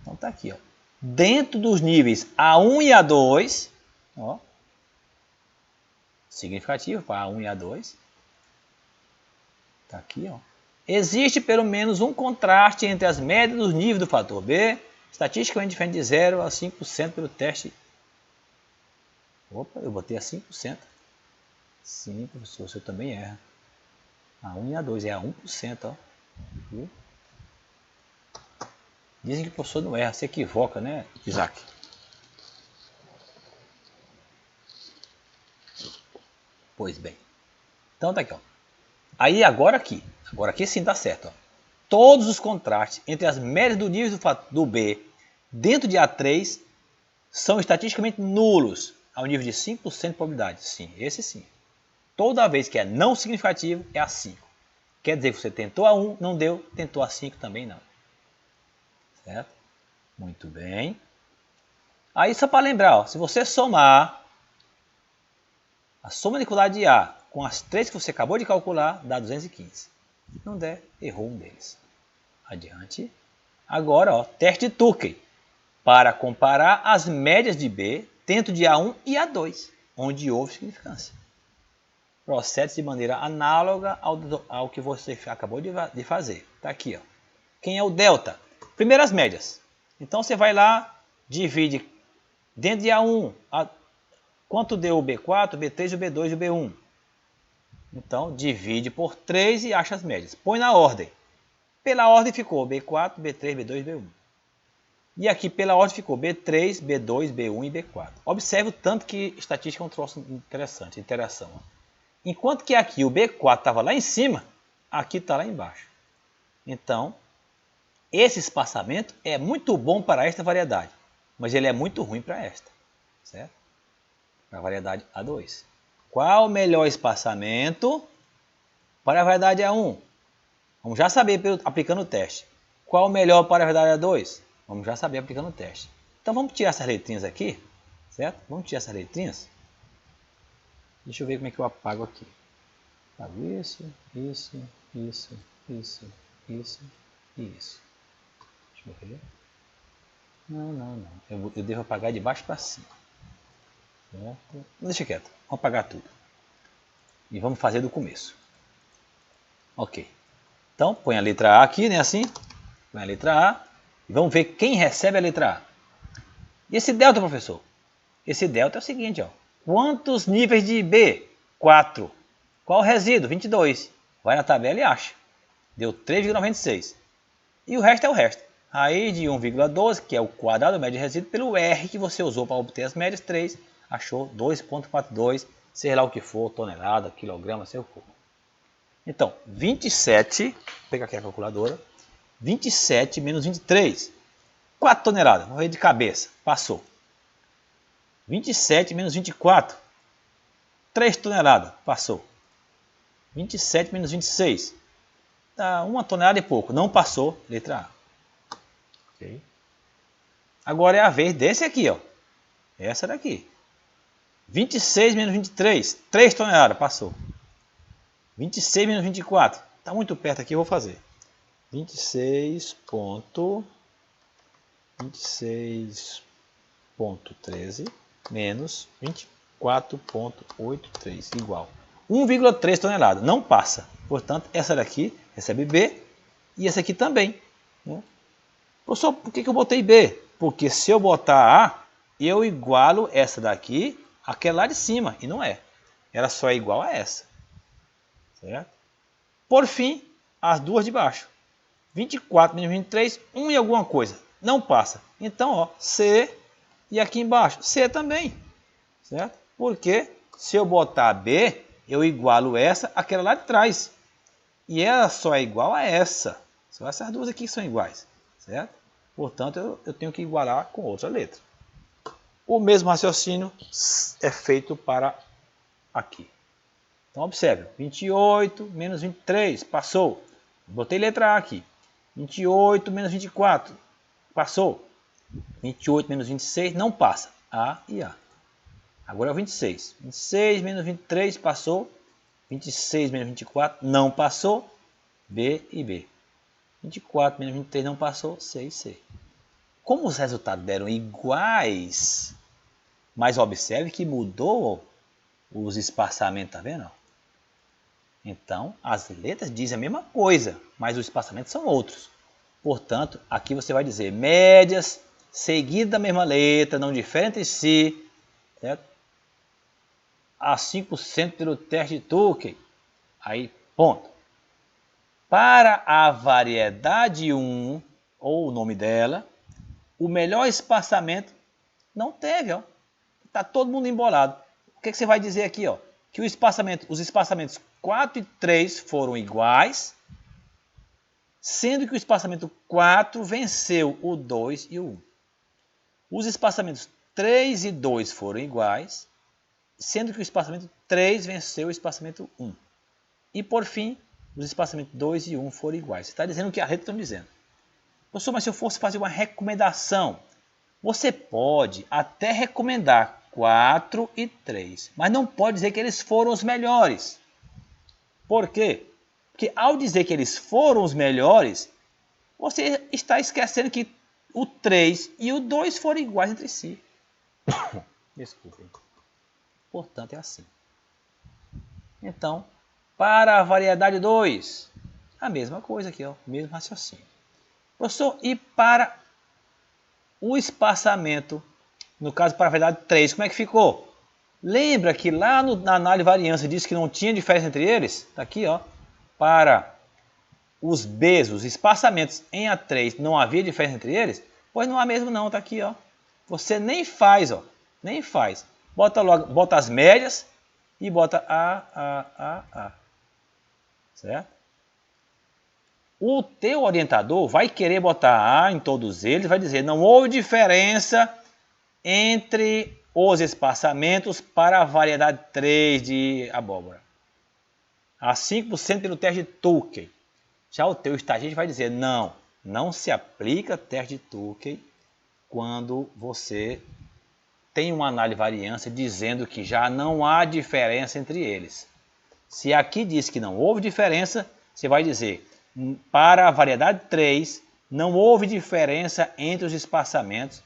[SPEAKER 1] Então está aqui, ó. Dentro dos níveis A1 e A2, ó, significativo para A1 e A2. Está aqui, ó. Existe pelo menos um contraste entre as médias dos níveis do fator B, estatisticamente diferente de 0 a 5% pelo teste. Opa, eu botei a 5%. Sim, professor, o senhor também erra. A1 e A2 é a 1%, ó. Viu? Dizem que o professor não erra, se equivoca, né, Isaac? Pois bem. Então tá aqui, ó. Aí agora aqui sim dá certo, ó. Todos os contrastes entre as médias do nível do B dentro de A3 são estatisticamente nulos ao nível de 5% de probabilidade. Sim, esse sim. Toda vez que é não significativo, é A5. Quer dizer que você tentou A1, não deu, tentou A5 também não. Certo? Muito bem. Aí só para lembrar, ó, se você somar a soma de quantidade de A com as 3 que você acabou de calcular, dá 215. Se não der, errou um deles. Adiante. Agora, ó, teste de Tukey para comparar as médias de B dentro de A1 e A2, onde houve significância. Procede de maneira análoga ao que você acabou de fazer. Está aqui, ó. Quem é o delta? Primeiro as médias. Então você vai lá, divide dentro de A1, quanto deu o B4, o B3, o B2 e o B1. Então divide por 3 e acha as médias. Põe na ordem. Pela ordem ficou B4, B3, B2 e B1. E aqui pela ordem ficou B3, B2, B1 e B4. Observe o tanto que estatística é um troço interessante, interação. Enquanto que aqui o B4 estava lá em cima, aqui está lá embaixo. Então, esse espaçamento é muito bom para esta variedade, mas ele é muito ruim para esta, certo? Para a variedade A2. Qual o melhor espaçamento para a variedade A1? Vamos já saber aplicando o teste. Qual o melhor para a variedade A2? Vamos já saber aplicando o teste. Então vamos tirar essas letrinhas aqui, certo? Vamos tirar essas letrinhas. Deixa eu ver como é que eu apago aqui. Apago isso. Deixa eu ver. Não. Eu devo apagar de baixo para cima. Certo? Deixa quieto. Vamos apagar tudo. E vamos fazer do começo. Ok. Então, põe a letra A aqui, né? Assim. Põe a letra A. E vamos ver quem recebe a letra A. E esse delta, professor? Esse delta é o seguinte, ó. Quantos níveis de B? 4. Qual o resíduo? 22. Vai na tabela e acha. Deu 3,96. E o resto é o resto. Raiz de 1,12, que é o quadrado médio de resíduo, pelo R que você usou para obter as médias, 3. Achou 2,42, sei lá o que for, tonelada, quilograma, sei o que for. Então, 27, vou pegar aqui a calculadora, 27 menos 23, 4 toneladas, vou ver de cabeça, passou. 27 menos 24, 3 toneladas, passou. 27 menos 26, dá 1 tonelada e pouco, não passou, letra A. Okay. Agora é a vez desse aqui, ó. Essa daqui. 26 menos 23, 3 toneladas, passou. 26 menos 24, está muito perto aqui, eu vou fazer. 26.13 menos 24.83 igual 1,3 toneladas. Não passa. Portanto, essa daqui recebe B e essa aqui também. Né? Professor, por que eu botei B? Porque se eu botar A, eu igualo essa daqui àquela lá de cima. E não é. Ela só é igual a essa. Certo? Por fim, as duas de baixo. 24 menos 23, 1 e alguma coisa. Não passa. Então, ó, C e aqui embaixo, C também. Certo? Porque se eu botar B, eu igualo essa àquela lá de trás. E ela só é igual a essa. Só essas duas aqui que são iguais. Certo? Portanto, eu tenho que igualar com outra letra. O mesmo raciocínio é feito para aqui. Então, observe. 28 menos 23, passou. Botei letra A aqui. 28 menos 24, passou. 28 menos 26, não passa. A e A. Agora é o 26. 26 menos 23, passou. 26 menos 24, não passou. B e B. 24 menos 23, não passou. C e C. Como os resultados deram iguais, mas observe que mudou os espaçamentos, tá vendo? Então, as letras dizem a mesma coisa, mas os espaçamentos são outros. Portanto, aqui você vai dizer médias, seguidas da mesma letra, não diferem entre si, certo? A 5% pelo teste de Tukey. Aí, ponto. Para a variedade 1, ou o nome dela, o melhor espaçamento não teve, ó. Está todo mundo embolado. O que você vai dizer aqui, ó? Que os espaçamentos 4 e 3 foram iguais, sendo que o espaçamento 4 venceu o 2 e o 1. Os espaçamentos 3 e 2 foram iguais, sendo que o espaçamento 3 venceu o espaçamento 1. E por fim, os espaçamentos 2 e 1 foram iguais. Você está dizendo o que a letra está dizendo. Professor, mas se eu fosse fazer uma recomendação, você pode até recomendar 4 e 3, mas não pode dizer que eles foram os melhores. Por quê? Porque ao dizer que eles foram os melhores, você está esquecendo que o 3 e o 2 foram iguais entre si. Desculpem. Portanto, é assim. Então, para a variedade 2, a mesma coisa aqui, ó, o mesmo raciocínio. Professor, e para o espaçamento, no caso para a variedade 3, como é que ficou? Lembra que lá na análise de variância disse que não tinha diferença entre eles? Está aqui, ó. Para os Bs, os espaçamentos em A3, não havia diferença entre eles? Pois não há mesmo não, está aqui, ó. Você nem faz, ó. Nem faz. Bota as médias e bota A. Certo? O teu orientador vai querer botar A em todos eles, vai dizer, não houve diferença entre os espaçamentos para a variedade 3 de abóbora. A 5% pelo teste de Tukey. Já o teu estagiário vai dizer, não se aplica teste de Tukey quando você tem uma análise de variância dizendo que já não há diferença entre eles. Se aqui diz que não houve diferença, você vai dizer, para a variedade 3, não houve diferença entre os espaçamentos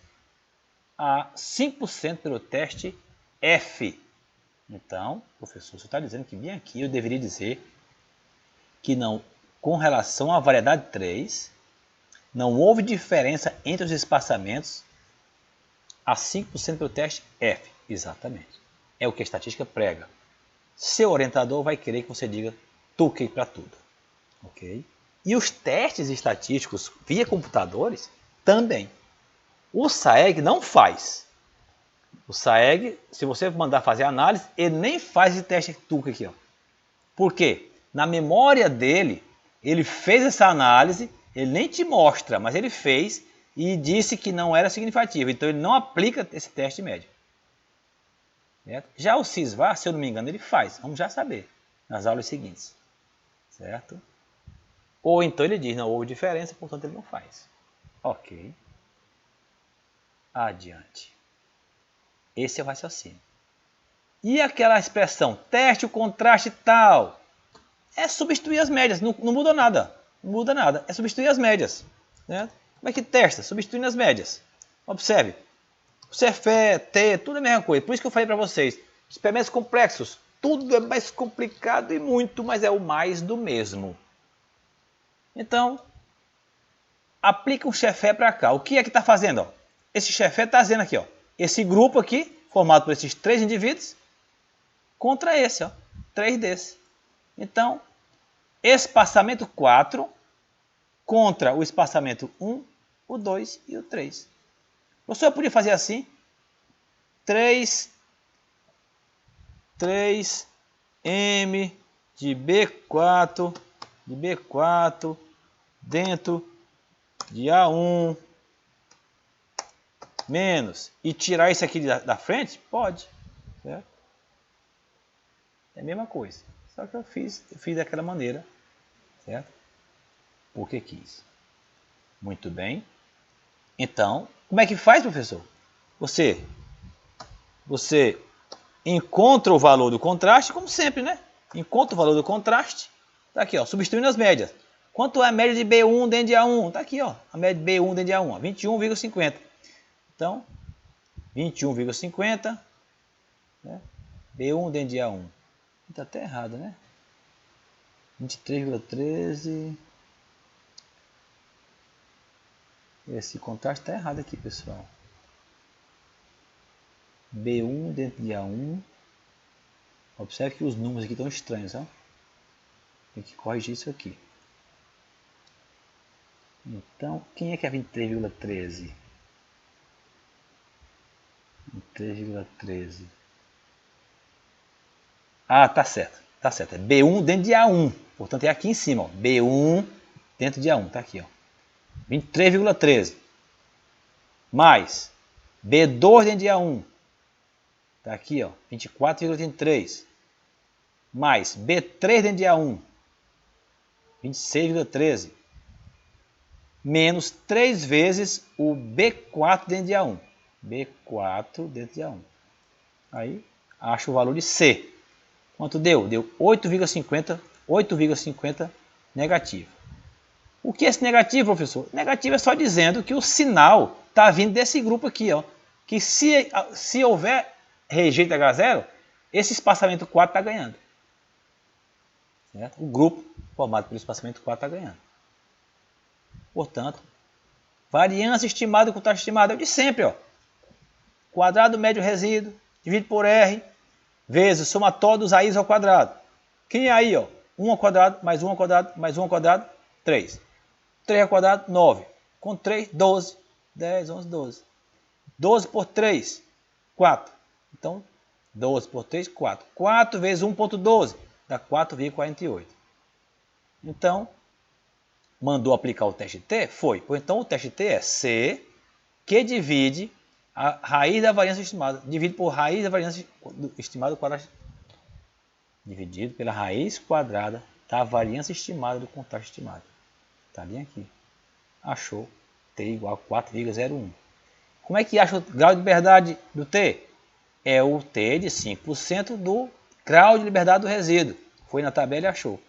[SPEAKER 1] a 5% pelo teste F. Então, professor, você está dizendo que bem aqui eu deveria dizer que não, com relação à variedade 3, não houve diferença entre os espaçamentos a 5% pelo teste F. Exatamente. É o que a estatística prega. Seu orientador vai querer que você diga Tukey para tudo. Ok? E os testes estatísticos via computadores também. O SAEG não faz. O SAEG, se você mandar fazer análise, ele nem faz esse teste Tukey aqui. Ó. Por quê? Na memória dele, ele fez essa análise, ele nem te mostra, mas ele fez e disse que não era significativo. Então ele não aplica esse teste médio. Certo? Já o CISVAR, se eu não me engano, ele faz. Vamos já saber nas aulas seguintes. Certo? Ou então ele diz, não houve diferença, portanto ele não faz. Ok. Adiante. Esse é o raciocínio. E aquela expressão, teste o contraste tal, é substituir as médias, não muda nada. Não muda nada, é substituir as médias. Né? Como é que testa? Substituindo as médias. Observe, o Cefé, T, tudo é a mesma coisa. Por isso que eu falei para vocês, experimentos complexos, tudo é mais complicado e muito, mas é o mais do mesmo. Então, aplica um Cefé para cá. O que é que está fazendo? Ó? Esse Cefé está dizendo aqui, ó, esse grupo aqui, formado por esses 3 indivíduos, contra esse, ó, 3 desses. Então, espaçamento 4 contra o espaçamento 1, o 2 e o 3. O professor podia fazer assim, 3M de B4 dentro de A1 menos, e tirar isso aqui da frente? Pode, certo? É a mesma coisa, só que eu fiz daquela maneira, certo? Porque quis. Muito bem. Então, como é que faz, professor? Você encontra o valor do contraste, como sempre, né? Encontra o valor do contraste. Tá aqui, ó, substituindo as médias. Quanto é a média de B1 dentro de A1? Tá aqui, ó, a média de B1 dentro de A1, 21,50. Então, 21,50, né? B1 dentro de A1. Está até errado, né? 23,13. Esse contraste está errado aqui, pessoal. B1 dentro de A1. Observe que os números aqui estão estranhos, ó. Tem que corrigir isso aqui. Então, quem é que é 23,13? 23,13. Ah, tá certo. Tá certo. É B1 dentro de A1. Portanto, é aqui em cima, ó. B1 dentro de A1. Tá aqui, ó. 23,13. Mais B2 dentro de A1. Tá aqui, ó. 24,33. Mais B3 dentro de A1. 26,13. Menos 3 vezes o B4 dentro de A1. B4 dentro de A1. Aí, acho o valor de C. Quanto deu? Deu 8,50 negativo. O que é esse negativo, professor? Negativo é só dizendo que o sinal está vindo desse grupo aqui, ó. Que se houver rejeito H0, esse espaçamento 4 está ganhando. Certo? O grupo formado pelo espaçamento 4 está ganhando. Portanto, variância estimada com taxa estimada é o de sempre, ó. Quadrado médio resíduo, dividido por R, vezes somatório dos raízes ao quadrado. Quem é aí, ó? 1 ao quadrado, mais 1 ao quadrado, mais 1 ao quadrado, 3. 3 ao quadrado, 9. Com 3, 12. 10, 11, 12. 12 por 3, 4. Então, 12 por 3, 4. 4 vezes 1,12 dá 4,48. Então, mandou aplicar o teste T? Foi. Então, o teste T é C, que divide a raiz da variância estimada. Dividido por raiz da variância estimada quadrada. Dividido pela raiz quadrada da variância estimada do contraste estimado. Está bem aqui. Achou T igual a 4,01. Como é que acha o grau de liberdade do T? É o T de 5% do grau de liberdade do resíduo. Foi na tabela e achou.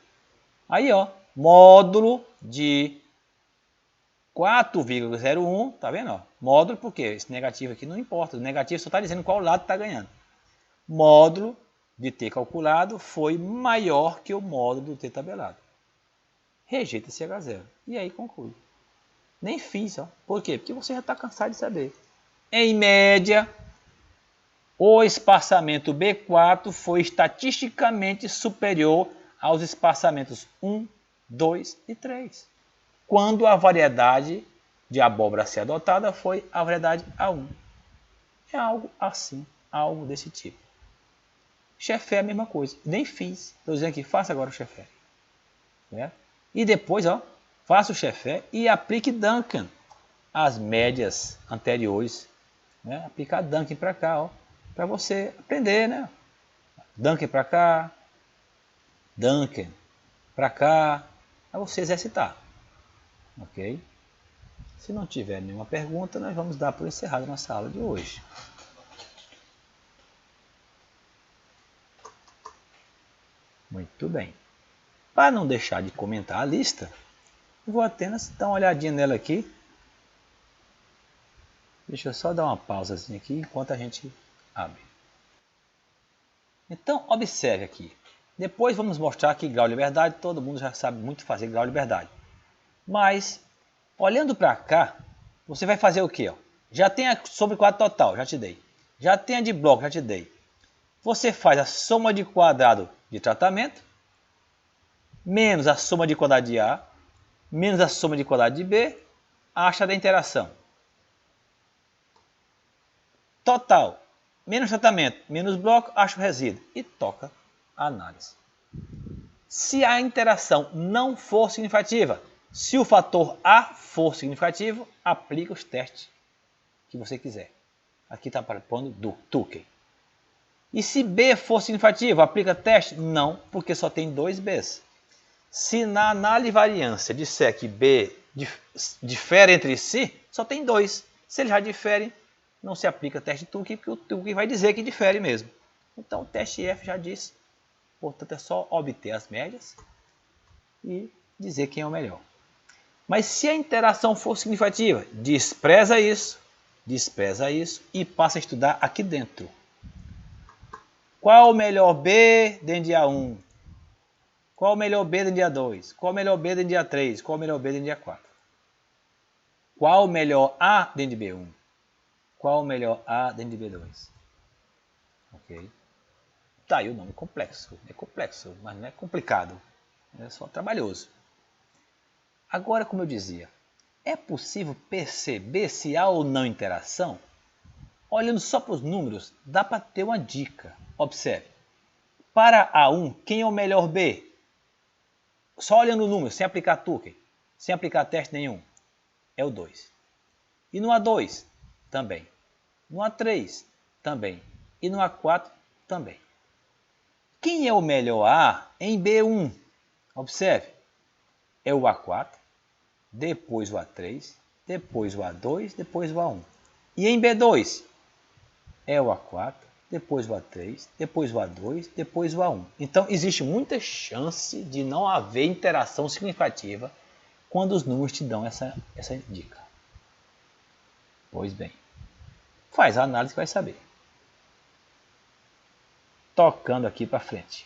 [SPEAKER 1] Aí, ó, módulo de 4,01, tá vendo? Ó? Módulo, porque esse negativo aqui não importa. O negativo só está dizendo qual lado está ganhando. Módulo de T calculado foi maior que o módulo do T tabelado. Rejeita esse H0. E aí conclui. Nem fiz, ó. Por quê? Porque você já está cansado de saber. Em média, o espaçamento B4 foi estatisticamente superior aos espaçamentos 1, 2 e 3. Quando a variedade de abóbora a ser adotada foi a variedade A1. É algo assim, algo desse tipo. Cefé é a mesma coisa. Nem fiz. Estou dizendo aqui, faça agora o Cefé. Né? E depois, ó, faça o Cefé e aplique Duncan. As médias anteriores. Né? Aplicar Duncan para cá, ó. Para você aprender, né? Duncan para cá. Duncan para cá. Para você exercitar. Ok? Se não tiver nenhuma pergunta, nós vamos dar por encerrada a nossa aula de hoje. Muito bem. Para não deixar de comentar a lista, vou apenas dar uma olhadinha nela aqui. Deixa eu só dar uma pausazinha aqui enquanto a gente abre. Então, observe aqui. Depois vamos mostrar aqui grau de liberdade. Todo mundo já sabe muito fazer grau de liberdade. Mas, olhando para cá, você vai fazer o quê? Já tem a sobre quadrado total, já te dei. Já tem a de bloco, já te dei. Você faz a soma de quadrado de tratamento, menos a soma de quadrado de A, menos a soma de quadrado de B, acha da interação. Total, menos tratamento, menos bloco, acha o resíduo. E toca a análise. Se a interação não for significativa, se o fator A for significativo, aplica os testes que você quiser. Aqui está propondo do Tukey. E se B for significativo, aplica teste? Não, porque só tem 2 Bs. Se na análise de variância disser que B difere entre si, só tem 2. Se ele já difere, não se aplica teste Tukey, porque o Tukey vai dizer que difere mesmo. Então o teste F já disse. Portanto, é só obter as médias e dizer quem é o melhor. Mas se a interação for significativa, despreza isso e passa a estudar aqui dentro. Qual o melhor B dentro de A1? Qual o melhor B dentro de A2? Qual o melhor B dentro de A3? Qual o melhor B dentro de A4? Qual o melhor A dentro de B1? Qual o melhor A dentro de B2? Ok? Tá aí o nome complexo. É complexo, mas não é complicado. É só trabalhoso. Agora, como eu dizia, é possível perceber se há ou não interação? Olhando só para os números, dá para ter uma dica. Observe. Para A1, quem é o melhor B? Só olhando o número, sem aplicar Tukey, sem aplicar teste nenhum, é o 2. E no A2, também. No A3, também. E no A4, também. Quem é o melhor A em B1? Observe. É o A4, depois o A3, depois o A2, depois o A1. E em B2? É o A4, depois o A3, depois o A2, depois o A1. Então, existe muita chance de não haver interação significativa quando os números te dão essa dica. Pois bem, faz a análise que vai saber. Tocando aqui para frente.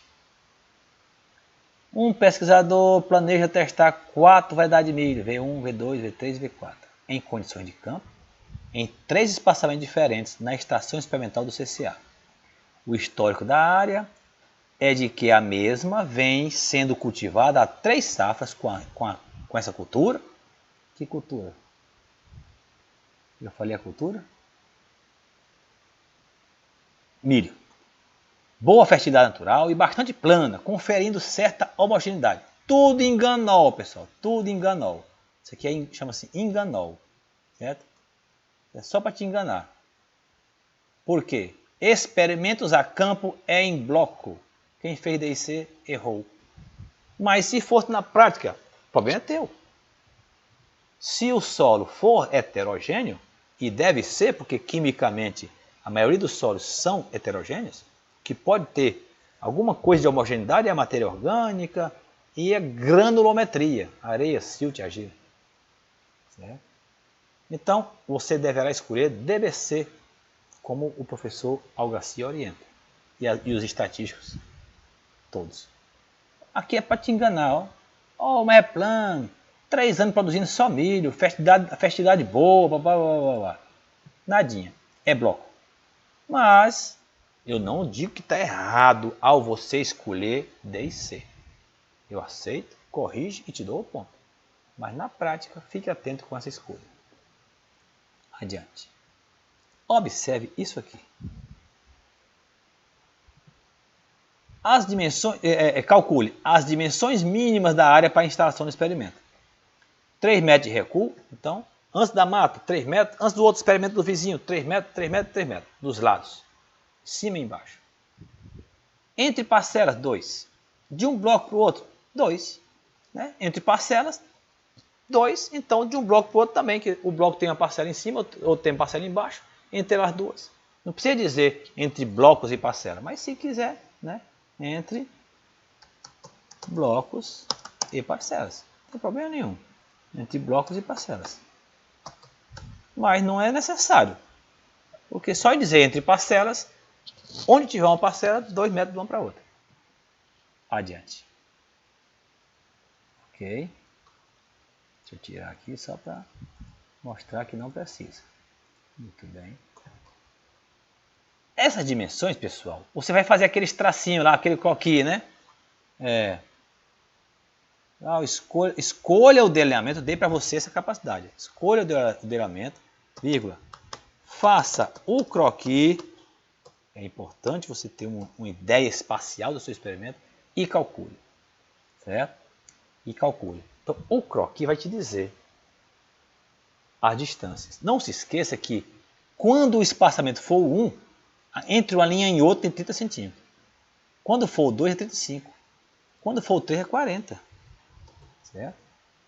[SPEAKER 1] Um pesquisador planeja testar 4 variedades de milho, V1, V2, V3 e V4, em condições de campo, em 3 espaçamentos diferentes na estação experimental do CCA. O histórico da área é de que a mesma vem sendo cultivada há 3 safras com essa cultura. Que cultura? Eu falei a cultura? Milho. Boa fertilidade natural e bastante plana, conferindo certa homogeneidade. Tudo enganol, pessoal. Tudo enganol. Isso aqui chama-se enganol. Certo? É só para te enganar. Por quê? Experimentos a campo é em bloco. Quem fez DIC errou. Mas se fosse na prática, o problema é teu. Se o solo for heterogêneo, e deve ser, porque quimicamente a maioria dos solos são heterogêneos, que pode ter alguma coisa de homogeneidade é a matéria orgânica e a granulometria, areia, silt, argila. Certo? Então, você deverá escolher DBC, como o professor Algarcia orienta, e os estatísticos todos. Aqui é para te enganar, ó, mas é plano, 3 anos produzindo só milho, fertilidade boa, blá, blá, blá, blá. Nadinha, é bloco. Mas eu não digo que está errado ao você escolher D e C. Eu aceito, corrijo e te dou o ponto. Mas na prática, fique atento com essa escolha. Adiante. Observe isso aqui. As dimensões, calcule as dimensões mínimas da área para a instalação do experimento. 3 metros de recuo, então, antes da mata, 3 metros, antes do outro experimento do vizinho, 3 metros, 3 metros, 3 metros, dos lados, cima e embaixo. Entre parcelas, 2. De um bloco para o outro, 2. Né? Entre parcelas, 2. Então, de um bloco para o outro também, que o bloco tem uma parcela em cima, outro tem uma parcela embaixo, entre as duas. Não precisa dizer entre blocos e parcelas, mas se quiser, né? Entre blocos e parcelas. Não tem problema nenhum entre blocos e parcelas. Mas não é necessário. Porque só dizer entre parcelas, onde tiver uma parcela, 2 métodos vão para outra. Adiante. Ok? Deixa eu tirar aqui só para mostrar que não precisa. Muito bem. Essas dimensões, pessoal, você vai fazer aqueles tracinhos lá, aquele croquis, né? Escolha o delineamento, dei para você essa capacidade. Escolha o delineamento, vírgula. Faça o croquis. É importante você ter uma ideia espacial do seu experimento e calcule. Certo? E calcule. Então, o croquis vai te dizer as distâncias. Não se esqueça que quando o espaçamento for 1, entre uma linha e outra tem 30 centímetros. Quando for o 2 é 35. Quando for o 3 é 40. Certo?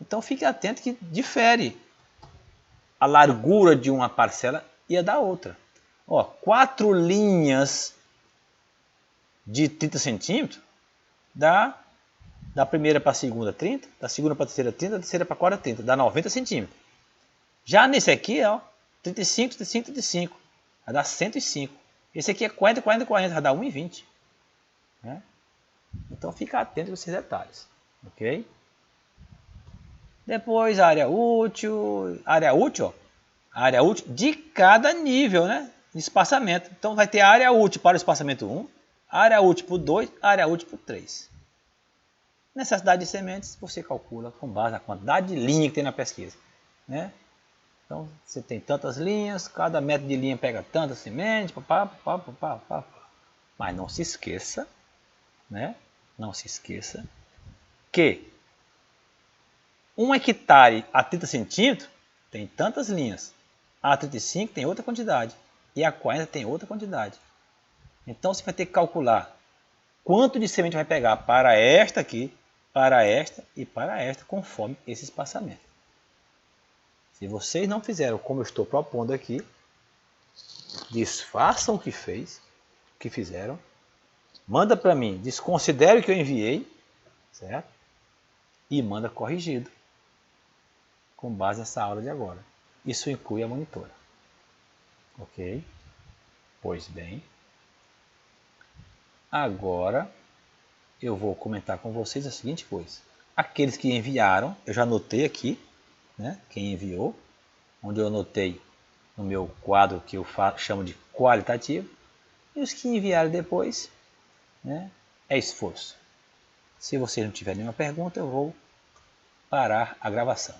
[SPEAKER 1] Então fique atento que difere a largura de uma parcela e a da outra. 4 linhas de 30 centímetros dá da primeira para a segunda 30, da segunda para a terceira 30, da terceira para a quarta 30, dá 90 centímetros. Já nesse aqui, 35, 35, 35, vai dar 105. Esse aqui é 40, 40, 40, vai dar 1,20. Né? Então fica atento com esses detalhes. Ok? Depois a área útil de cada nível, né, de espaçamento. Então vai ter a área útil para o espaçamento 1, área útil para o 2, área útil para o 3. Necessidade de sementes você calcula com base na quantidade de linha que tem na pesquisa. Né? Então você tem tantas linhas, cada metro de linha pega tantas sementes, mas não se esqueça, né? Não se esqueça que 1 hectare a 30 centímetros tem tantas linhas, a 35 tem outra quantidade e a 40 tem outra quantidade. Então você vai ter que calcular quanto de semente vai pegar para esta aqui, para esta e para esta, conforme esse espaçamento. Se vocês não fizeram como eu estou propondo aqui, desfaçam o que fizeram, manda para mim, desconsidere o que eu enviei, certo? E manda corrigido, com base nessa aula de agora. Isso inclui a monitora. Ok? Pois bem. Agora eu vou comentar com vocês a seguinte coisa. Aqueles que enviaram, eu já anotei aqui, né, quem enviou, onde eu anotei no meu quadro que eu chamo de qualitativo. E os que enviaram depois, né, é esforço. Se vocês não tiverem nenhuma pergunta, eu vou parar a gravação.